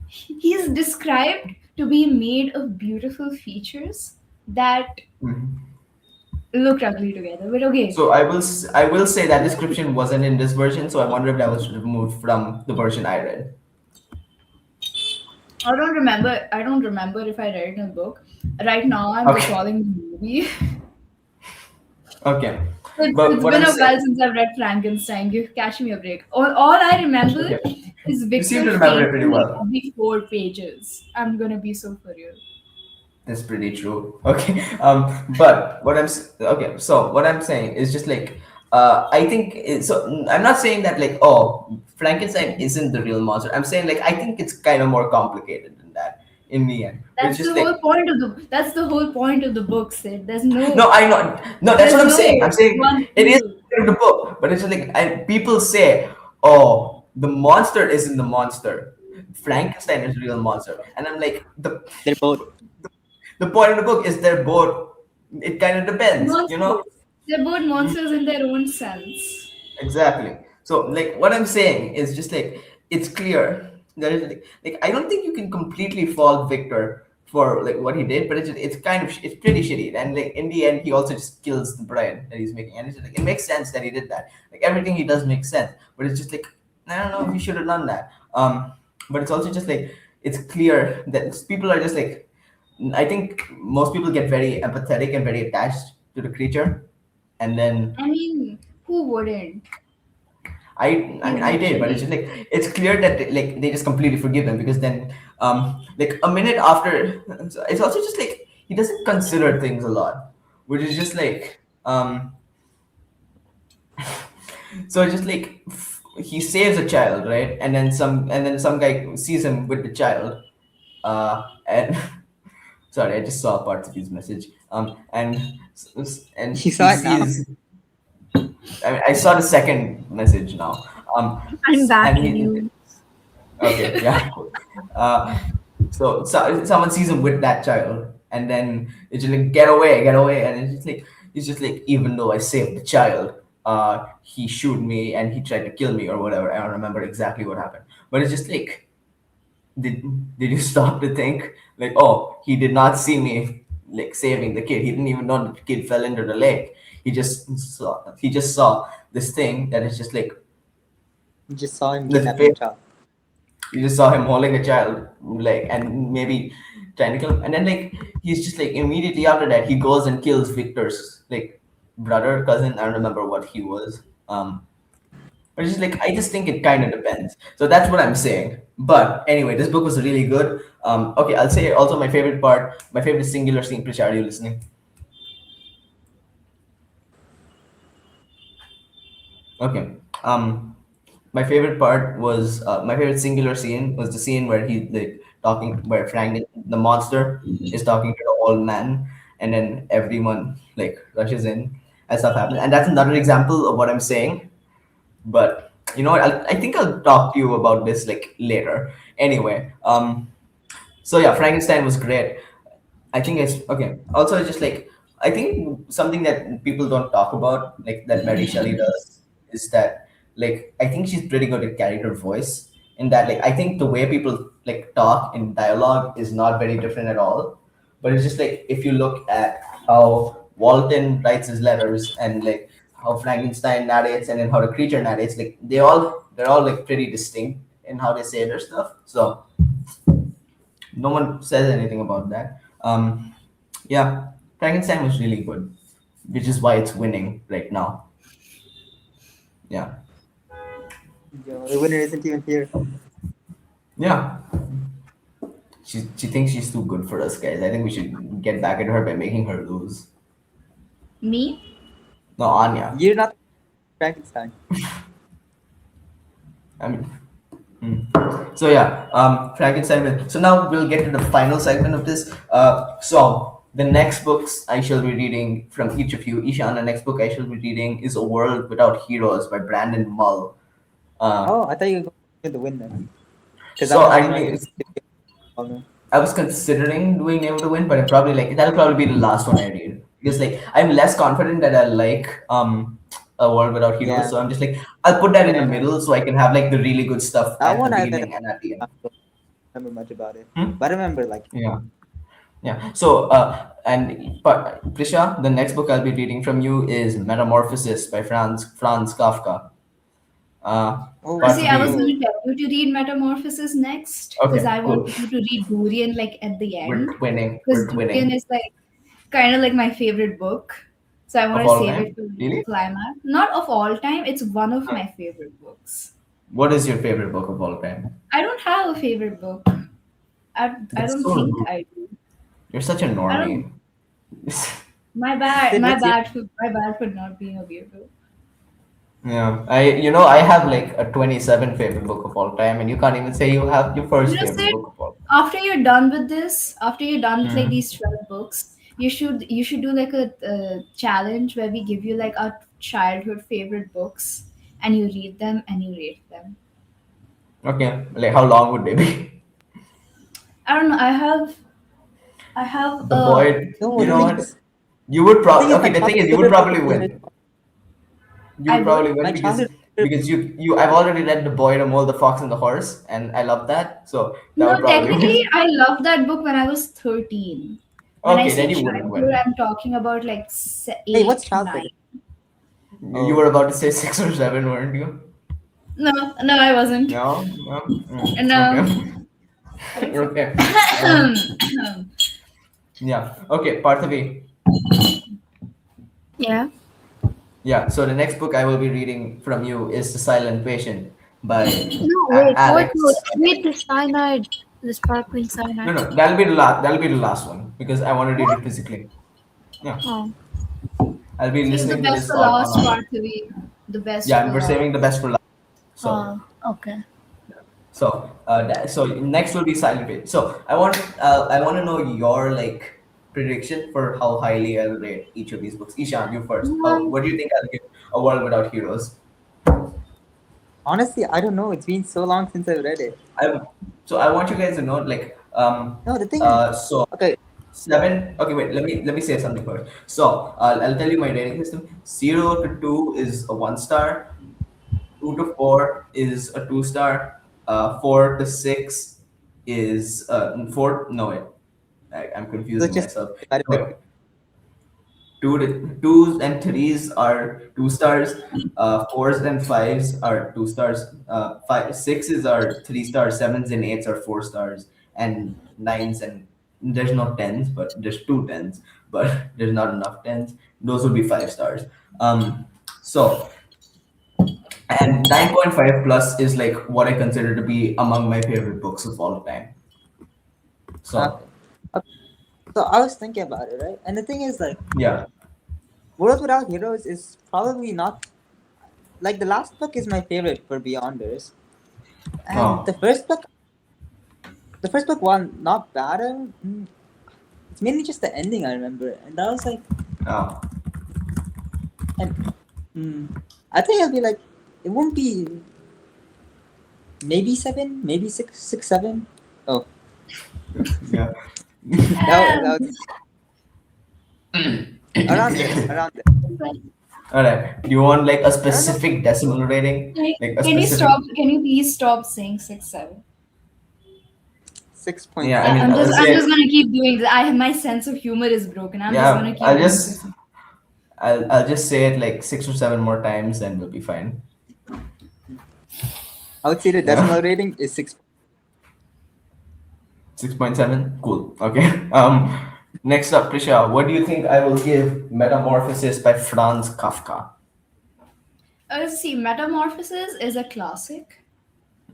He's described to be made of beautiful features that Mhm. looked ugly together. But okay, So I will say that description wasn't in this version, so I wonder if that was removed from the version I read. I don't remember. I don't remember if I read it in a book. Right now, I'm Okay. recalling the movie. Okay. But It's what been I'm a saying. while since I've read Frankenstein. Catch me a break. All I remember Okay. is You seem Victor to remember it pretty fainting like well. every 4 pages. I'm gonna be so for real. That's pretty true. Okay. But okay. So what I'm saying is just like, I think I'm not saying that like, oh, Frankenstein isn't the real monster. I'm saying like, I think it's kind of more complicated than that in the end. It's That's the just whole like, point of the book, Sid. no, I know. No, that's There's what I'm no saying. I'm saying one it is clue. in the book, but it's just like, people say, oh, the monster isn't the monster. Frankenstein is the real monster, and I'm like, They're both. the point of the book is they're both. It kind of depends, you know. Monsters. They're both monsters in their own sense. Exactly. So, like, what I'm saying is just like it's clear that like I don't think you can completely fault Victor for like what he did, but it's kind of it's pretty shitty. And like in the end, he also just kills the brain that he's making, and it's just, like it makes sense that he did that. Like everything he does makes sense, but it's just like I don't know if he should have done that. But it's also just like it's clear that people are just like I think most people get very empathetic and very attached to the creature, and then I mean, who wouldn't I mean I did, but it's eventually? just like it's clear that like they just completely forgive him because then like a minute after it's also just like he doesn't consider things a lot, which is just like so it's just like he saves a child, right? And then some guy sees him with the child, and sorry, I just saw parts of his message. And You he saw it now. sees I mean, I saw the second message now. I'm back And in he you. Okay, yeah. Cool. Uh, so someone sees him with that child, and then it's just like get away, and it's just like even though I saved the child, he shoot me and he tried to kill me or whatever. I don't remember exactly what happened, but it's just like did did you stop to think like, oh, he did not see me like saving the kid. He didn't even know the kid fell into the lake. He just saw this thing that is just like You just saw him the kidnapping a child. you just saw him holding a child, like, and maybe trying to kill him. And then, like, he's just like immediately after that, he goes and kills Victor's like brother, cousin. I don't remember what he was. But it's just like I just think it kind of depends. So that's what I'm saying. But anyway, this book was really good. Okay, I'll say also my favorite part, my favorite singular scene. Prisha, are you listening? Okay. My favorite part was my favorite singular scene was the scene where he like talking where Franklin the monster is talking to the old man, and then everyone like rushes in and stuff happens. And that's another example of what I'm saying. But you know what? I think I'll talk to you about this like later. Anyway, so yeah, Frankenstein was great. I think it's okay. Also, it's just like I think something that people don't talk about, like that Mary Shelley does, is that like I think she's pretty good at character voice. In that, like I think the way people like talk in dialogue is not very different at all. But it's just like if you look at how Walton writes his letters and like how Frankenstein narrates and then how the creature narrates, like they're all like pretty distinct in how they say their stuff. So no one says anything about that. Yeah, Frankenstein was really good, which is why it's winning right now. Yeah, Yo, the winner isn't even here. yeah. She thinks she's too good for us, guys. I think we should get back at her by making her lose. Me? No, Anya. You're not Frankenstein. I mean, so yeah, Frankenstein. So now we'll get to the final segment of this. So the next books I shall be reading from each of you, Ishan. The next book I shall be reading is A World Without Heroes by Brandon Mull. Uh, Oh, I thought you were going to the winner. Because I so was I thinking mean, oh no. I was considering doing Able to Win, but I probably like that'll probably be the last one I read because like I'm less confident that I like A World Without Heroes. Yeah, So I'm just like I'll put that in fair the enough. middle so I can have like the really good stuff That at the one I read, beginning and at the I end. don't remember much about it. Hmm? But I remember, like, Yeah. Yeah. So, and but Prisha, the next book I'll be reading from you is Metamorphosis by Franz Kafka. oh, Part See, I was three. going oh, to tell you to read Metamorphosis next because Okay, I cool. wanted you to read Durian like at the We're end twinning. because We're Durian twinning is like kind of like my favorite book. So I want of to all save it time. for the Really? climax. Not of all time, it's one of Huh. my favorite books. What is your favorite book of all time? I don't have a favorite book. I That's don't so think rude. I do. You're such a I don't. normie. My bad. Sid, My what's your bad for not being a weirdo. Yeah, I have like a 27 favorite book of all time, and you can't even say you have your You first know, favorite Sid, book of all after you're done with this, after you're done with like time. these 12 books, you should do like a challenge where we give you like our childhood favorite books and you read them and you rate them. Okay, like how long would they be? I don't know. I have The boy, no? you The know thing what? is, You would the thing probably is, okay. my The thing childhood is, you would favorite book probably is Harry win. Potter. You I would probably would. win My childhood favorite book. because you I've already read The Boy, the Mole, the Fox, and the Horse, and I love that. So that No, would probably technically, win. I loved that book when I was 13. When I Okay, say then you wouldn't childhood, win. I'm talking about like Hey, what's 8, childhood? 9. You were Oh, about to say 6 or 7, weren't you? No, no, I wasn't. No, no. No. Okay, okay. Um, Okay. yeah. Okay, Parthavi. Yeah. Yeah. So the next book I will be reading from you is The Silent Patient by No, wait, what? No, Alex. read the cyanide, the sparkling No, cyanide. no, that'll be the last. That'll be the last one because I want to read What? it physically. Yeah, Oh. I'll be See, the listening to best this for on last audio. part to be the best Yeah, for and we're saving the last. best for last. So, Oh, okay. so next will be Silent Page. So I want to know your like prediction for how highly I'll rate each of these books. Ishan, you first. How Um, what do you think I'll give A World Without Heroes? Honestly, I don't know. It's been so long since I've read it. I so I want you guys to know, like, No, the thing is, so okay, seven. Okay, wait. Let me say something first. So I'll tell you my rating system. 0 to 2 is a 1 star. 2 to 4 is a 2 star. 4 to 6 is four. No wait, I'm so confusing just myself. divided No by wait. Twos and threes are 2 stars. Fours and fives are 2 stars. Five sixes are 3 stars. Sevens and eights are 4 stars. And nines, and there's no tens, but there's two tens, but there's not enough tens. Those would be 5 stars. Um, so and 9.5 plus is like what I consider to be among my favorite books of all time. So okay. Okay. So I was thinking about it, right? And the thing is, like, yeah. World Without Heroes is probably not like the last book is my favorite for Beyonders, and Oh, the first book one not bad. It's mainly just the ending I remember, and that was like, oh. and mm, I think it'll be like, it won't be maybe seven, maybe six, seven. Oh, Yeah. that was around there. All right. Do you want like a I don't know, specific decimal rating? Like a Can you specific? stop? Can you please stop saying 6, 7? six point Yeah, I I, mean, I'm I'll just I'm just say, gonna keep doing this. My sense of humor is broken. I'm just yeah, gonna keep doing 6. I'll just say it like 6 or 7 more times and we'll be fine. I would say the Yeah. decimal rating is six. 6.7. Cool. Okay. Next up, Prisha, what do you think I will give Metamorphosis by Franz Kafka? See, Metamorphosis is a classic,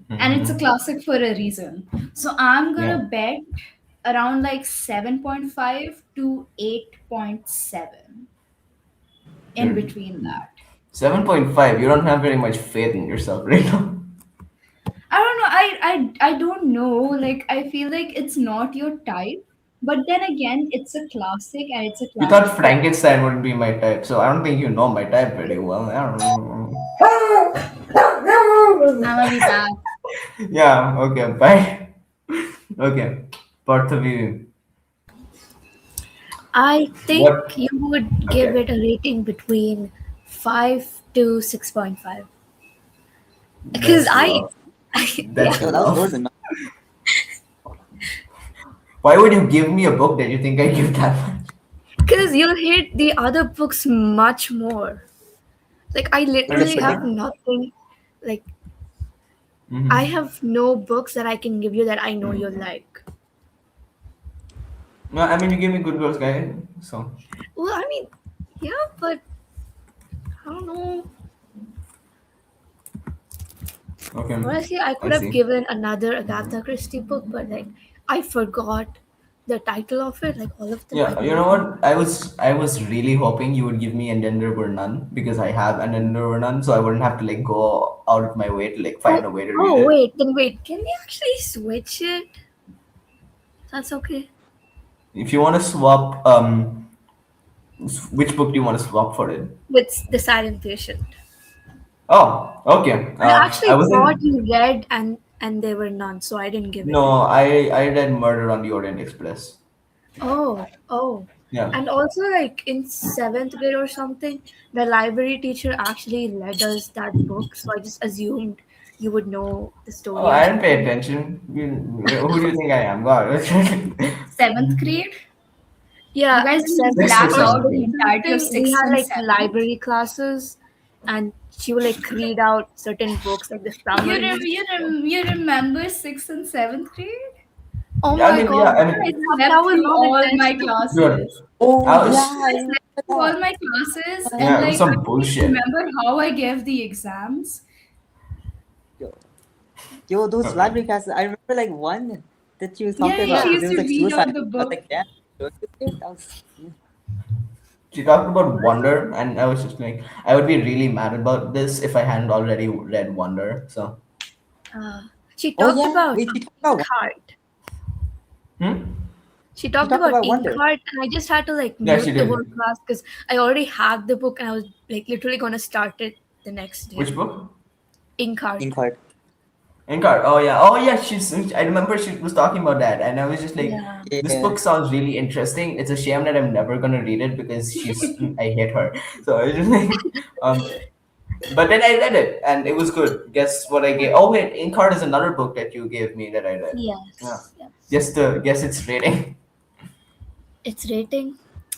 and it's a Hmm. classic for a reason. So I'm Yeah. gonna bet around like 7.5 to 8.7, in Dude, between that. 7.5. You don't have very much faith in yourself right now. I don't know. I don't know. Like I feel like it's not your type, but then again, it's a classic, and it's a You thought classic for. Frankenstein would be my type, so I don't think you know my type very well. I don't know. I'm gonna be back. Yeah, okay, bye. Okay, Parthavi. I think What? you would give Okay, it a rating between 5 to 6.5. Because that's rough. yeah, That's Yo, that was lower rough. than mine. Why would you give me a book that you think I give that much? because you'll hate the other books much more. Like, I It's literally the have thing. nothing, like, I Mm-hmm. have no books that I can give you that I know you'll like. No, I mean you give me good books, guy. So Well, I mean, yeah, but I don't know. okay, Honestly, I I could have see. given another Agatha Christie book, but like, I forgot the title of it. Like, all of them, I Yeah, you know literally. what? I was really hoping you would give me And Then There Were None because I have And Then There Were None, so I wouldn't have to like go out of my way to like find Oh, a way to read oh, it. wait, then wait. Can we actually switch it? That's okay. If you want to swap, which book do you want to swap for it? With The Silent Patient. Oh, okay. I I actually thought wasn't. you read and there were none, so I didn't give it. No, I read Murder on the Orient Express. Oh. Yeah. And also, like in seventh grade or something, the library teacher actually led us that book, so I just assumed you would know the Oh, story or I didn't pay something. attention. Who do you think I am? God. Seventh grade. You Yeah, guys didn't seventh Sixth or black or out sixth the seventh. or entirety of something, we sixth had and like seventh. library classes, and she would like read out certain books, like the summaries. You remember sixth and seventh grade? Oh Yeah, I my mean, god, yeah, I I mean, that slept was through not all my intentional. dude, classes. Oh I yeah, was, I I remember slept through that. all my classes, and yeah, it was like I some don't even bullshit. remember how I gave the exams. Yo, yo, those Okay. library classes. I remember like one that you was Yeah, talking yeah, about. she Yeah. There used was to like read suicide. out the I was book. like, damn. That was She talked about Wonder, and I was just like, I would be really mad about this if I hadn't already read Wonder. So, Uh, she oh talked yeah, about wait, she talked about Inkheart. hmm? She she talked talked about about Wonder. Inkheart, and I just had to like Yeah, she mute the whole did. class because I already had the book and I was like literally gonna start it the next Which day. book? Inkheart. Inkheart. Inkard. Oh yeah. Oh yeah. I remember she was talking about that, and I was just like, Yeah. this Yeah. book sounds really interesting. It's a shame that I'm never gonna read it because I hate her. So I was just like, um. But then I read it, and it was good. Guess what I gave? Oh wait, Inkard is another book that you gave me that I read. Yeah. Yes. Yes. Just to guess its rating. Its rating,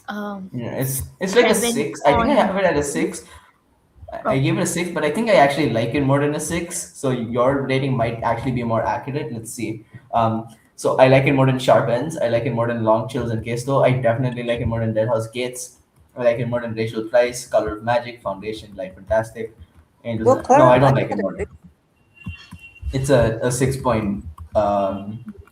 Yeah, it's like a seven six. I think I have point. it at a six. I Oh, gave it a six, but I think I actually like it more than a six. So your rating might actually be more accurate. Let's see. So I like it more than Sharp Ends. I like it more than Long Chills and Questo. I definitely like it more than Dead House Gates. I like it more than Racial Price, Color of Magic, Foundation, Light Fantastic. Angels. Well, No, Color I of don't Magic like it had a more. great. It's a 6 point.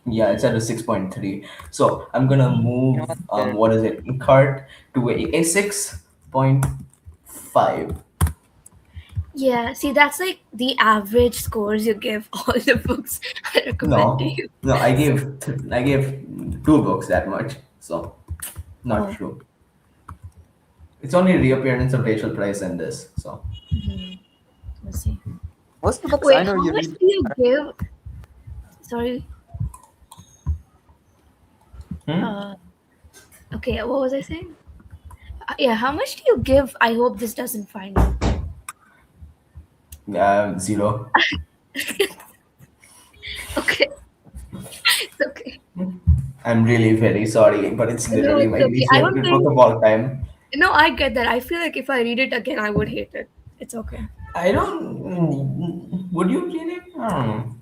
Yeah, it's at a 6.3. So I'm gonna You know move what? There. what is it? Cart to a 6.5. yeah. See, that's like the average scores you give all the books I recommend to No, you. no, So, I gave two books that much, so not oh, true. It's only reappearance of Rachel Price in this. So mhm. Let's see. Most of the books I Wait, know how you much read. do you give? Sorry. hmm? Uh, okay. What was I saying? Yeah. How much do you give? I hope this doesn't find you. Zero. Okay. It's okay. I'm really very sorry, but it's No, literally it's my okay. least I don't favorite book think. of all time. No, I get that. I feel like if I read it again, I would hate it. It's okay. I don't. Would you read it? I don't know.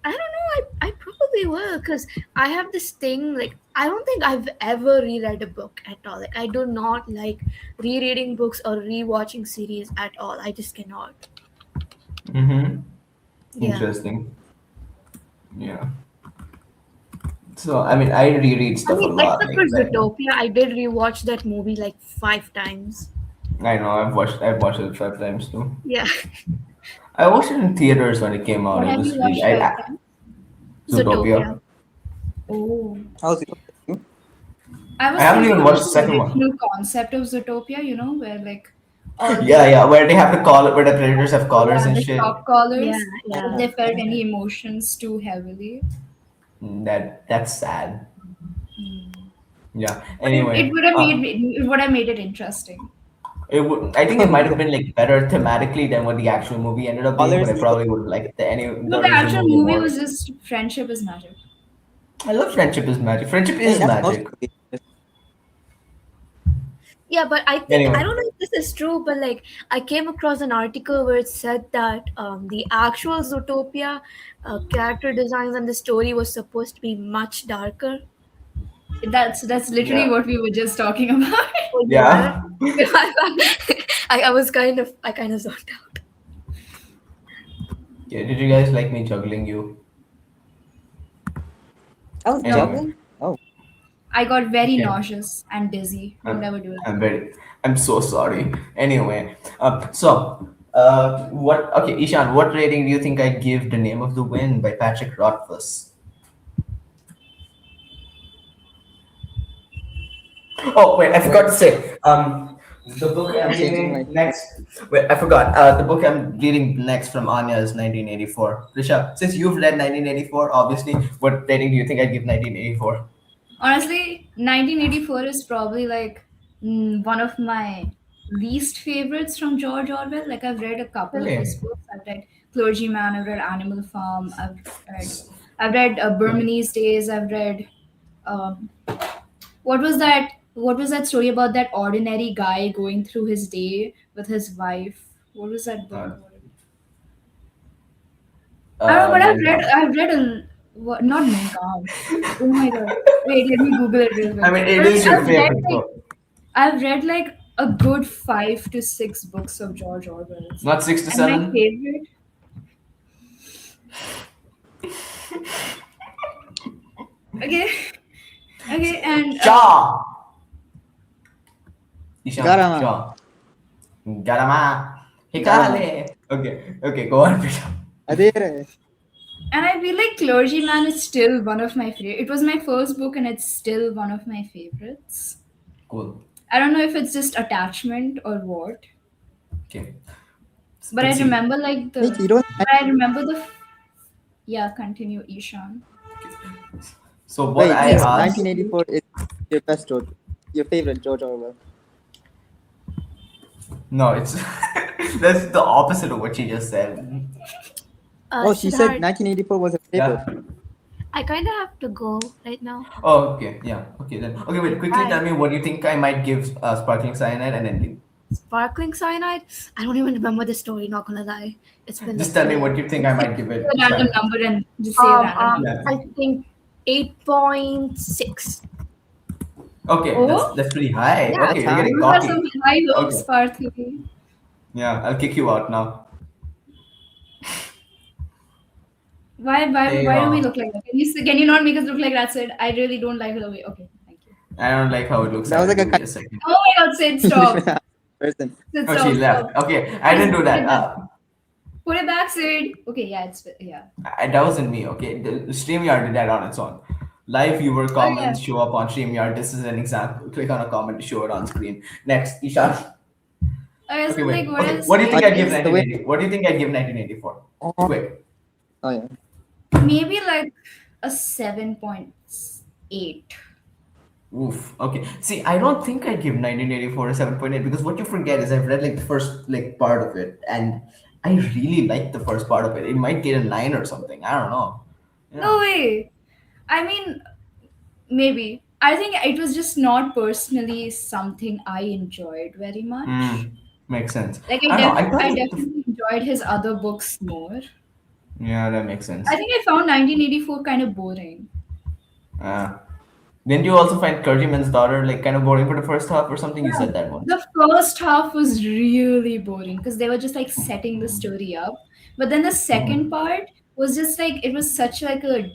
I don't know. I probably will because I have this thing. Like, I don't think I've ever reread a book at all. Like, I do not like rereading books or rewatching series at all. I just cannot. Mm-hmm. Yeah. Interesting. Yeah. So I mean, I reread I stuff a mean, lot. except for Like that. Zootopia, I did rewatch that movie like 5 times. I know. I've watched it 5 times too. Yeah. I watched it in theaters when it came out. What It have you was really watched five times? Zootopia. Zootopia. Oh, How's it? You? I I was haven't thinking even about watched the the second one. original concept of Zootopia, where like all Yeah, the yeah, where they have to call it, where the predators have collars yeah, and the shit. shock Yeah. collars, if Yeah. they felt any emotions too heavily. That's sad. Yeah. But it Anyway, would have made it interesting. it would. I think it might have been like better thematically than what the actual movie ended up being, but Colors I is good. probably would have liked the No, the original actual movie movie more. was just friendship is magic. I love Friendship is Magic. Friendship Hey, is that's most magic. movies. Yeah, but I think I Anyway, don't know if this is true, but like I came across an article where it said that the actual Zootopia character designs and the story was supposed to be much darker. That's literally yeah, what we were just talking about. Oh, you were? yeah. I was kind of zoned out. Yeah. Did you guys like me juggling you? I was Anyway, No, juggling. Oh, I got very okay. nauseous and dizzy. Don't I'm, ever do that. I'm very, I'm so sorry. Anyway, what? Okay, Ishan, what rating do you think I give The Name of the Wind by Patrick Rothfuss? Oh wait, I forgot to say. The book I'm I'm changing my. reading next. Wait, I forgot. The book I'm reading next from Anya is 1984. Risha, since you've read 1984, obviously, what rating do you think I give 1984? Honestly, 1984 is probably like one of my least favorites from George Orwell. Like I've read a couple of his Really? books. I've read Clergyman. I've read Animal Farm. Read, I've read Burmese Days. I've read um, what was that? What was that story about that ordinary guy going through his day with his wife? What was that book Uh, called? I don't know, but Mein Kampf. I've read not Mein Kampf. Oh my god! Wait, let me Google it real I quick. mean, it But is your I've read favorite like book. a good 5 to 6 books of George Orwell's, Not six to and my seven. favorite. Okay, okay, and Shaw. Ishan. Garama. Shaw. Garama. Garama. Hikale. Okay. Okay. Go on, Risha. Adere. and I feel like Clergyman is still one of my favorite. It was my first book, and it's still one of my favorites. Cool. I don't know if it's just attachment or what. Okay. But I But see, remember like Wait, the. you don't. But I remember the. Yeah, continue, Ishan. so what Wait, I Please so asked, continue. 1984 is your best George, your favorite George Orwell. no, it's that's the opposite of what she just said. Oh, she said Siddharth, 1984 was her favorite. Yeah. I kind of have to go right now. Oh, okay. Yeah. Okay then. Okay, wait. Quickly tell Bye. me what you think I might give sparkling cyanide and then leave. Sparkling cyanide? I don't even remember the story, not gonna lie. It's been Just like tell me forever. what you think I Just might give say it, a random Ishan. number and just say a random number. Yeah. I think 8.6. Okay, that's Oh, that's pretty high. Yeah. That's Okay, you're high. getting those are some cocky. high hopes, Okay. Parthivi. Yeah, I'll kick you out now. Hey, Why do we look like that? Can you not make us look like that, Sid? I really don't like the way. Okay, thank you. I don't like how it looks That was either. like a Give me kind a second. Oh my God, Sid, stop. of person. Sid, Oh, she stop, left. stop. Okay, I Please didn't do put it that. back. Put it back, Sid. Okay, yeah, yeah. That wasn't me. Okay, the StreamYard did that on its own. Live viewer Oh yeah. comments show up on StreamYard. This is an example. Click on a comment to show it on screen. Next, Ishan. Okay, Okay, so like wait. what I Okay, was what do you think saying I'd give is The way. 1980? What do you think I'd give 1984? Oh, Quick. oh yeah. maybe like a 7.8. Oof. Okay. See, I don't think I'd give 1984 a 7.8 because what you forget is I've read like the first like part of it and I really like the first part of it. It might get a 9 or something. I don't know. Yeah. No way. I mean, maybe. I think it was just not personally something I enjoyed very Hmm. much. Makes sense. Like I don't know. I thought I like definitely enjoyed his other books more. yeah, that makes I sense. think I found 1984 kind of boring. Uh, didn't you also find Clergyman's Daughter like kind of boring for the first half or something? You Yeah. said that once. The first half was really boring because they were just like setting the story up. But then the second Mhm. part was just like it was such like a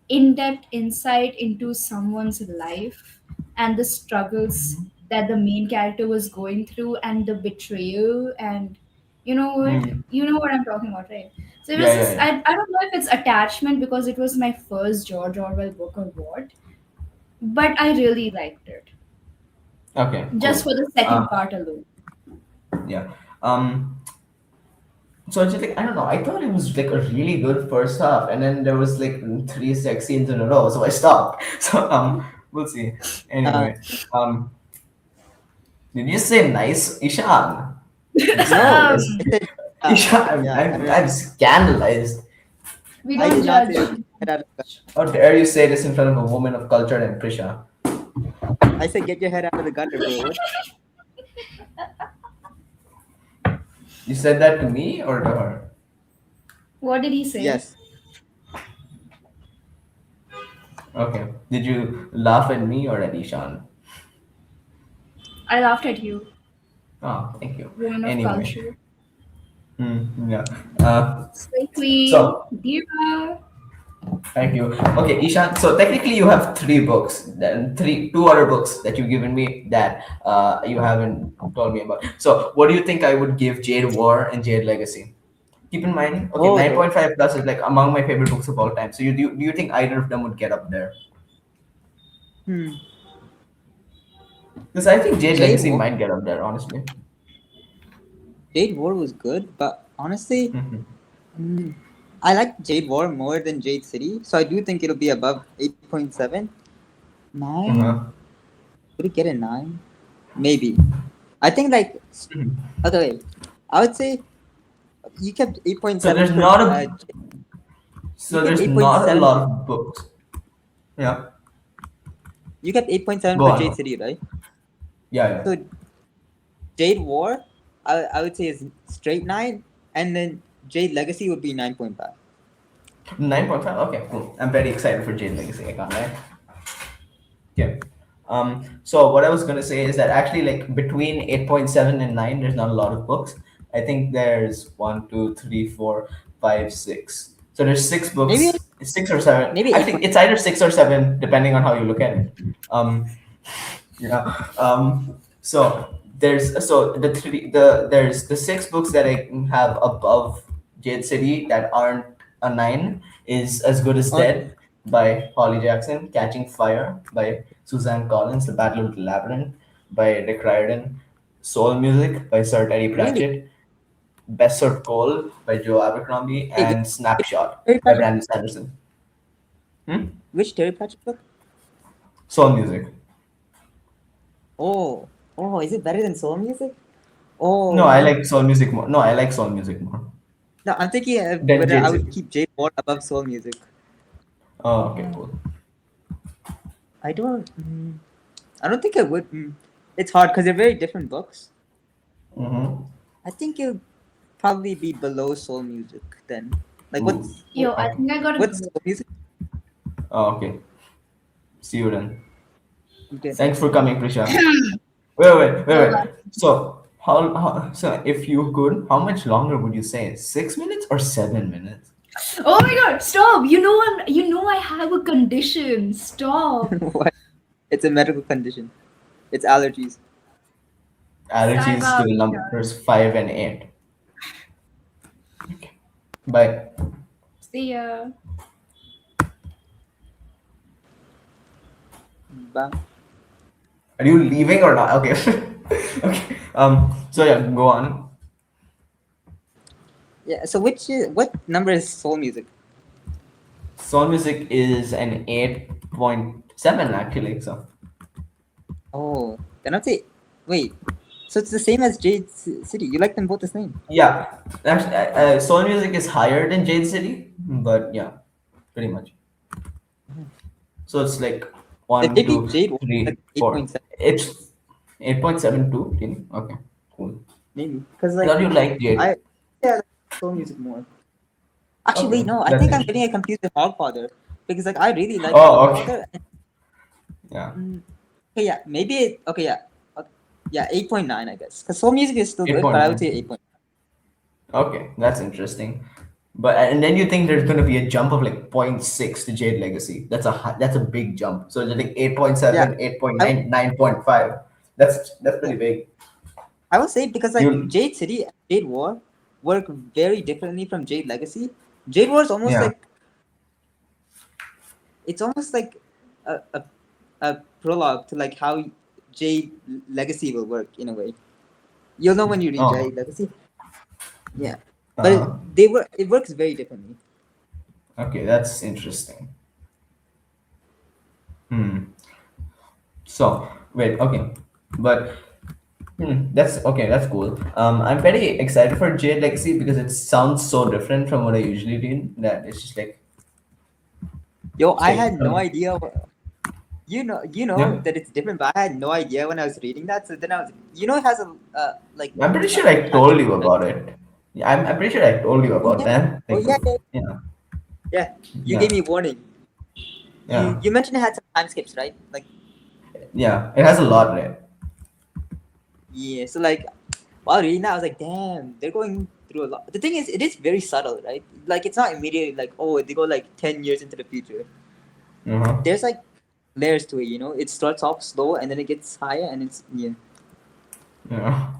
in-depth insight into someone's life and the struggles that the main character was going through and the betrayal and Hmm. you know what I'm talking about, right? So it was Yeah, yeah, just yeah. I don't know if it's attachment because it was my first George Orwell book or what, but I really liked it Okay, just cool. for the second part alone. Yeah. Um, so it's just like I don't know. I thought it was like a really good first half, and then there was like three sex scenes in a row, so I stopped. So we'll see. Uh, Anyway, did you say nice, Ishan? I'm no, um, serious. I said Ishan, yeah. I'm scandalized. we I don't did not say judge. get out of the, How dare you say this in front of a woman of culture and Prisha? I said get your head out of the gutter, bro. What? You said that to me or to her? What did he say? Yes. Okay. Did you laugh at me or at Ishan? I laughed at you, Oh, thank you. woman of Anyway, culture. yeah. Uh, Slay Queen, so Diva. thank you. Okay, Ishan. So technically, you have three books, then two other books that you've given me that you haven't told me about. So, what do you think I would give Jade War and Jade Legacy? Keep in mind, okay, Oh, 9.5 plus is like among my favorite books of all time. So, do you think either of them would get up there? hmm. Because I think Jade Jade Legacy War. might get up there, honestly. Jade War was good, but honestly, Mhm. mm, I like Jade War more than Jade City, so I do think it'll be above 8.7. 9? Uh-huh. Would it get a 9? Maybe. I think like Mhm. okay, I would say you kept So 8.7 there's for not a you so kept there's not a 8.7 lot of books. Yeah. you kept 8.7 Go for on. Jade City, right? Yeah, yeah. So Jade War, I would say is straight 9, and then Jade Legacy would be 9.5. 9.5. Okay, cool. I'm very excited for Jade Legacy. I can't lie. Yeah. So what I was gonna say is that actually, like between 8.7 and 9, there's not a lot of books. I think there's one, two, three, four, five, six. So there's six Maybe books, six or seven. maybe Actually, 8. it's either six or seven, depending on how you look at it. Yeah. So so there's the six books that I have above Jade City that aren't a 9 is As Good as Okay. Dead by Holly Jackson, Catching Fire by Suzanne Collins, The Battle of the Labyrinth by Rick Riordan, Soul Music by Sir Terry Really? Pratchett. Besser Cole by Joe Abercrombie, Hey, and Snapshot Terry by Pratchett, Brandon Sanderson. Hmm? which Terry Pratchett book? Soul music. Oh, oh, is it better than soul music? No, Oh, I like soul music more. No, I like soul music more no, I'm thinking than whether Jade I would City. keep Jade more above soul music. Oh, okay, Oh, cool. I don't. I don't think I would. It's hard because they're very different books. Mm-hmm. I think it'll probably be below soul music then. Like Ooh. Yo, I Okay. think I gotta what's go. soul music? Oh, okay. See you then. Okay. Thanks for coming, Prisha. Wait. Bye. So, so if you could, how much longer would you say? 6 minutes or 7 minutes? Oh my god, stop! You know I have a condition. Stop. What? It's a medical condition. It's allergies. Sign Allergies to out. the numbers 5 and 8. Bye. See ya. Bam. Are you leaving or not? Okay. Okay. So yeah, go on. Yeah. So what number is soul music? Soul music is an 8.7 actually. So Oh, then I'd say. Wait. So it's the same as Jade City. You like them both the same. yeah, actually, soul music is higher than Jade City, but yeah, pretty much. So it's like Then one, maybe two, Jade was like three, eight four. point seven. It's 8.72. Really? Okay, cool. Maybe because I like thought you liked Jade. I yeah I like soul music more. Actually, Okay, wait, no. I that's think I'm interesting. getting it confused with Hogfather because like I really like Oh, okay. Hogfather. Yeah, Okay, yeah, maybe okay, yeah, yeah, 8.9, I guess. Because soul music is still good, but I would say 8.9. 8 point. Okay, that's interesting. But and then you think there's going to be a jump of like zero point 0.6 to Jade Legacy. That's a big jump. So it's like eight point Yeah, seven, eight point I would, nine, 9.5. That's yeah, pretty big. I would say because like You Jade City and Jade War work very differently from Jade Legacy. Jade War is almost yeah. like it's almost like a, a, a prologue to like how Jade Legacy will work in a way. You'll know when you read Oh. Jade Legacy. Yeah, but Uh-huh. it works very differently. Okay, that's interesting. Hmm. So wait, okay, but that's okay. That's cool. I'm very excited for Jade Legacy because it sounds so different from what I usually read. That Yo, it's I like had no idea. You know yeah. that it's different, but I had no idea when I was reading that. So then I was, it has a like I'm pretty a sure I told transcript, you right? about it. Yeah, I'm pretty sure I told you Oh about yeah, them. oh Like, yeah, yeah, yeah, yeah. You yeah, gave me a warning. yeah, You mentioned it had some time skips, right? Like yeah. It has a lot, right? yeah. So like while reading that, I was like, damn, they're going through a lot. The thing is, it is very subtle, right? Like it's not immediately like oh they go like 10 years into the future. Uh-huh. There's like layers to it. It starts off slow and then it gets higher and it's yeah. Yeah,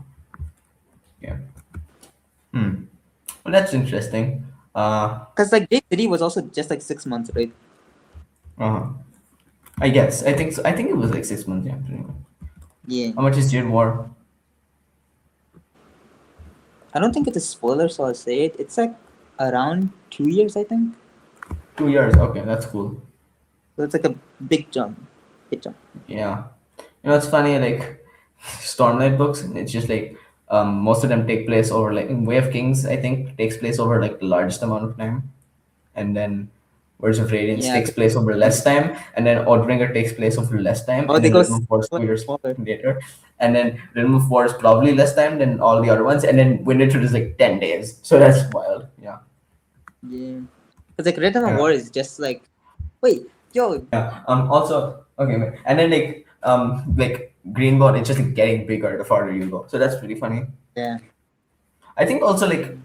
yeah. Hmm. Well, that's interesting. Because like J City was also just like 6 months, right? Uh-huh. I guess. I think so. I think it was like 6 months. Yeah. Pretty much. Yeah. How much is Jade War? I don't think it's a spoiler, so I'll say it. It's like around 2 years, I think. 2 years. Okay, that's cool. So it's like a big jump. Big jump. Yeah. It's funny, like Stormlight books, it's just like most of them take place over like in Way of Kings, I think, takes place over like the largest amount of time. And then Words of Radiance Yeah. takes place over less time, and then Oathbringer takes place over less time, Oh, and they then go Rhythm of War is smaller. 2 years Smaller. later. And then Rhythm of War is probably less time than all the other ones, and then Winter is like 10 days. So that's wild. Yeah. Yeah. Because like Rhythm of Yeah. War is just like, wait, yo, Yeah. Also, okay, wait. And then like Greenbot is just like getting bigger the farther you go. So that's pretty funny. yeah. I think also like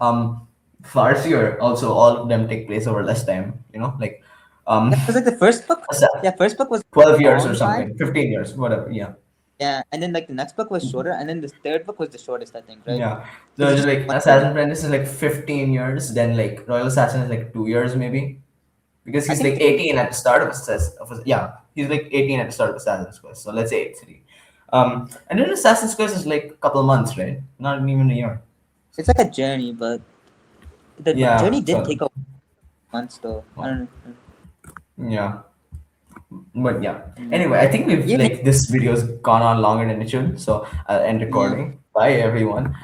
Farseer also all of them take place over less time. Like um Yeah, because like the first book, what's that? yeah, first book was a 12 years or long time. something, 15 years, whatever. Yeah, Yeah, and then like the next book was shorter, and then the third book was the shortest, I think, right? yeah. So Because it's just just like one Assassin's volume. Apprentice is like 15 years, then like Royal Assassin is like 2 years maybe, because I he's think like 18 at the start of yeah, he's like 18 at the start of Assassin's Quest. So let's say it's 3. And then Assassin's Quest is like a couple of months, right? Not even a year. It's like a journey, but the journey Yeah. did take So a months though. I don't know. yeah. But yeah. Mm. Anyway, I think we've Even like this video's gone on longer than it should. So I'll end yeah. recording. Bye everyone.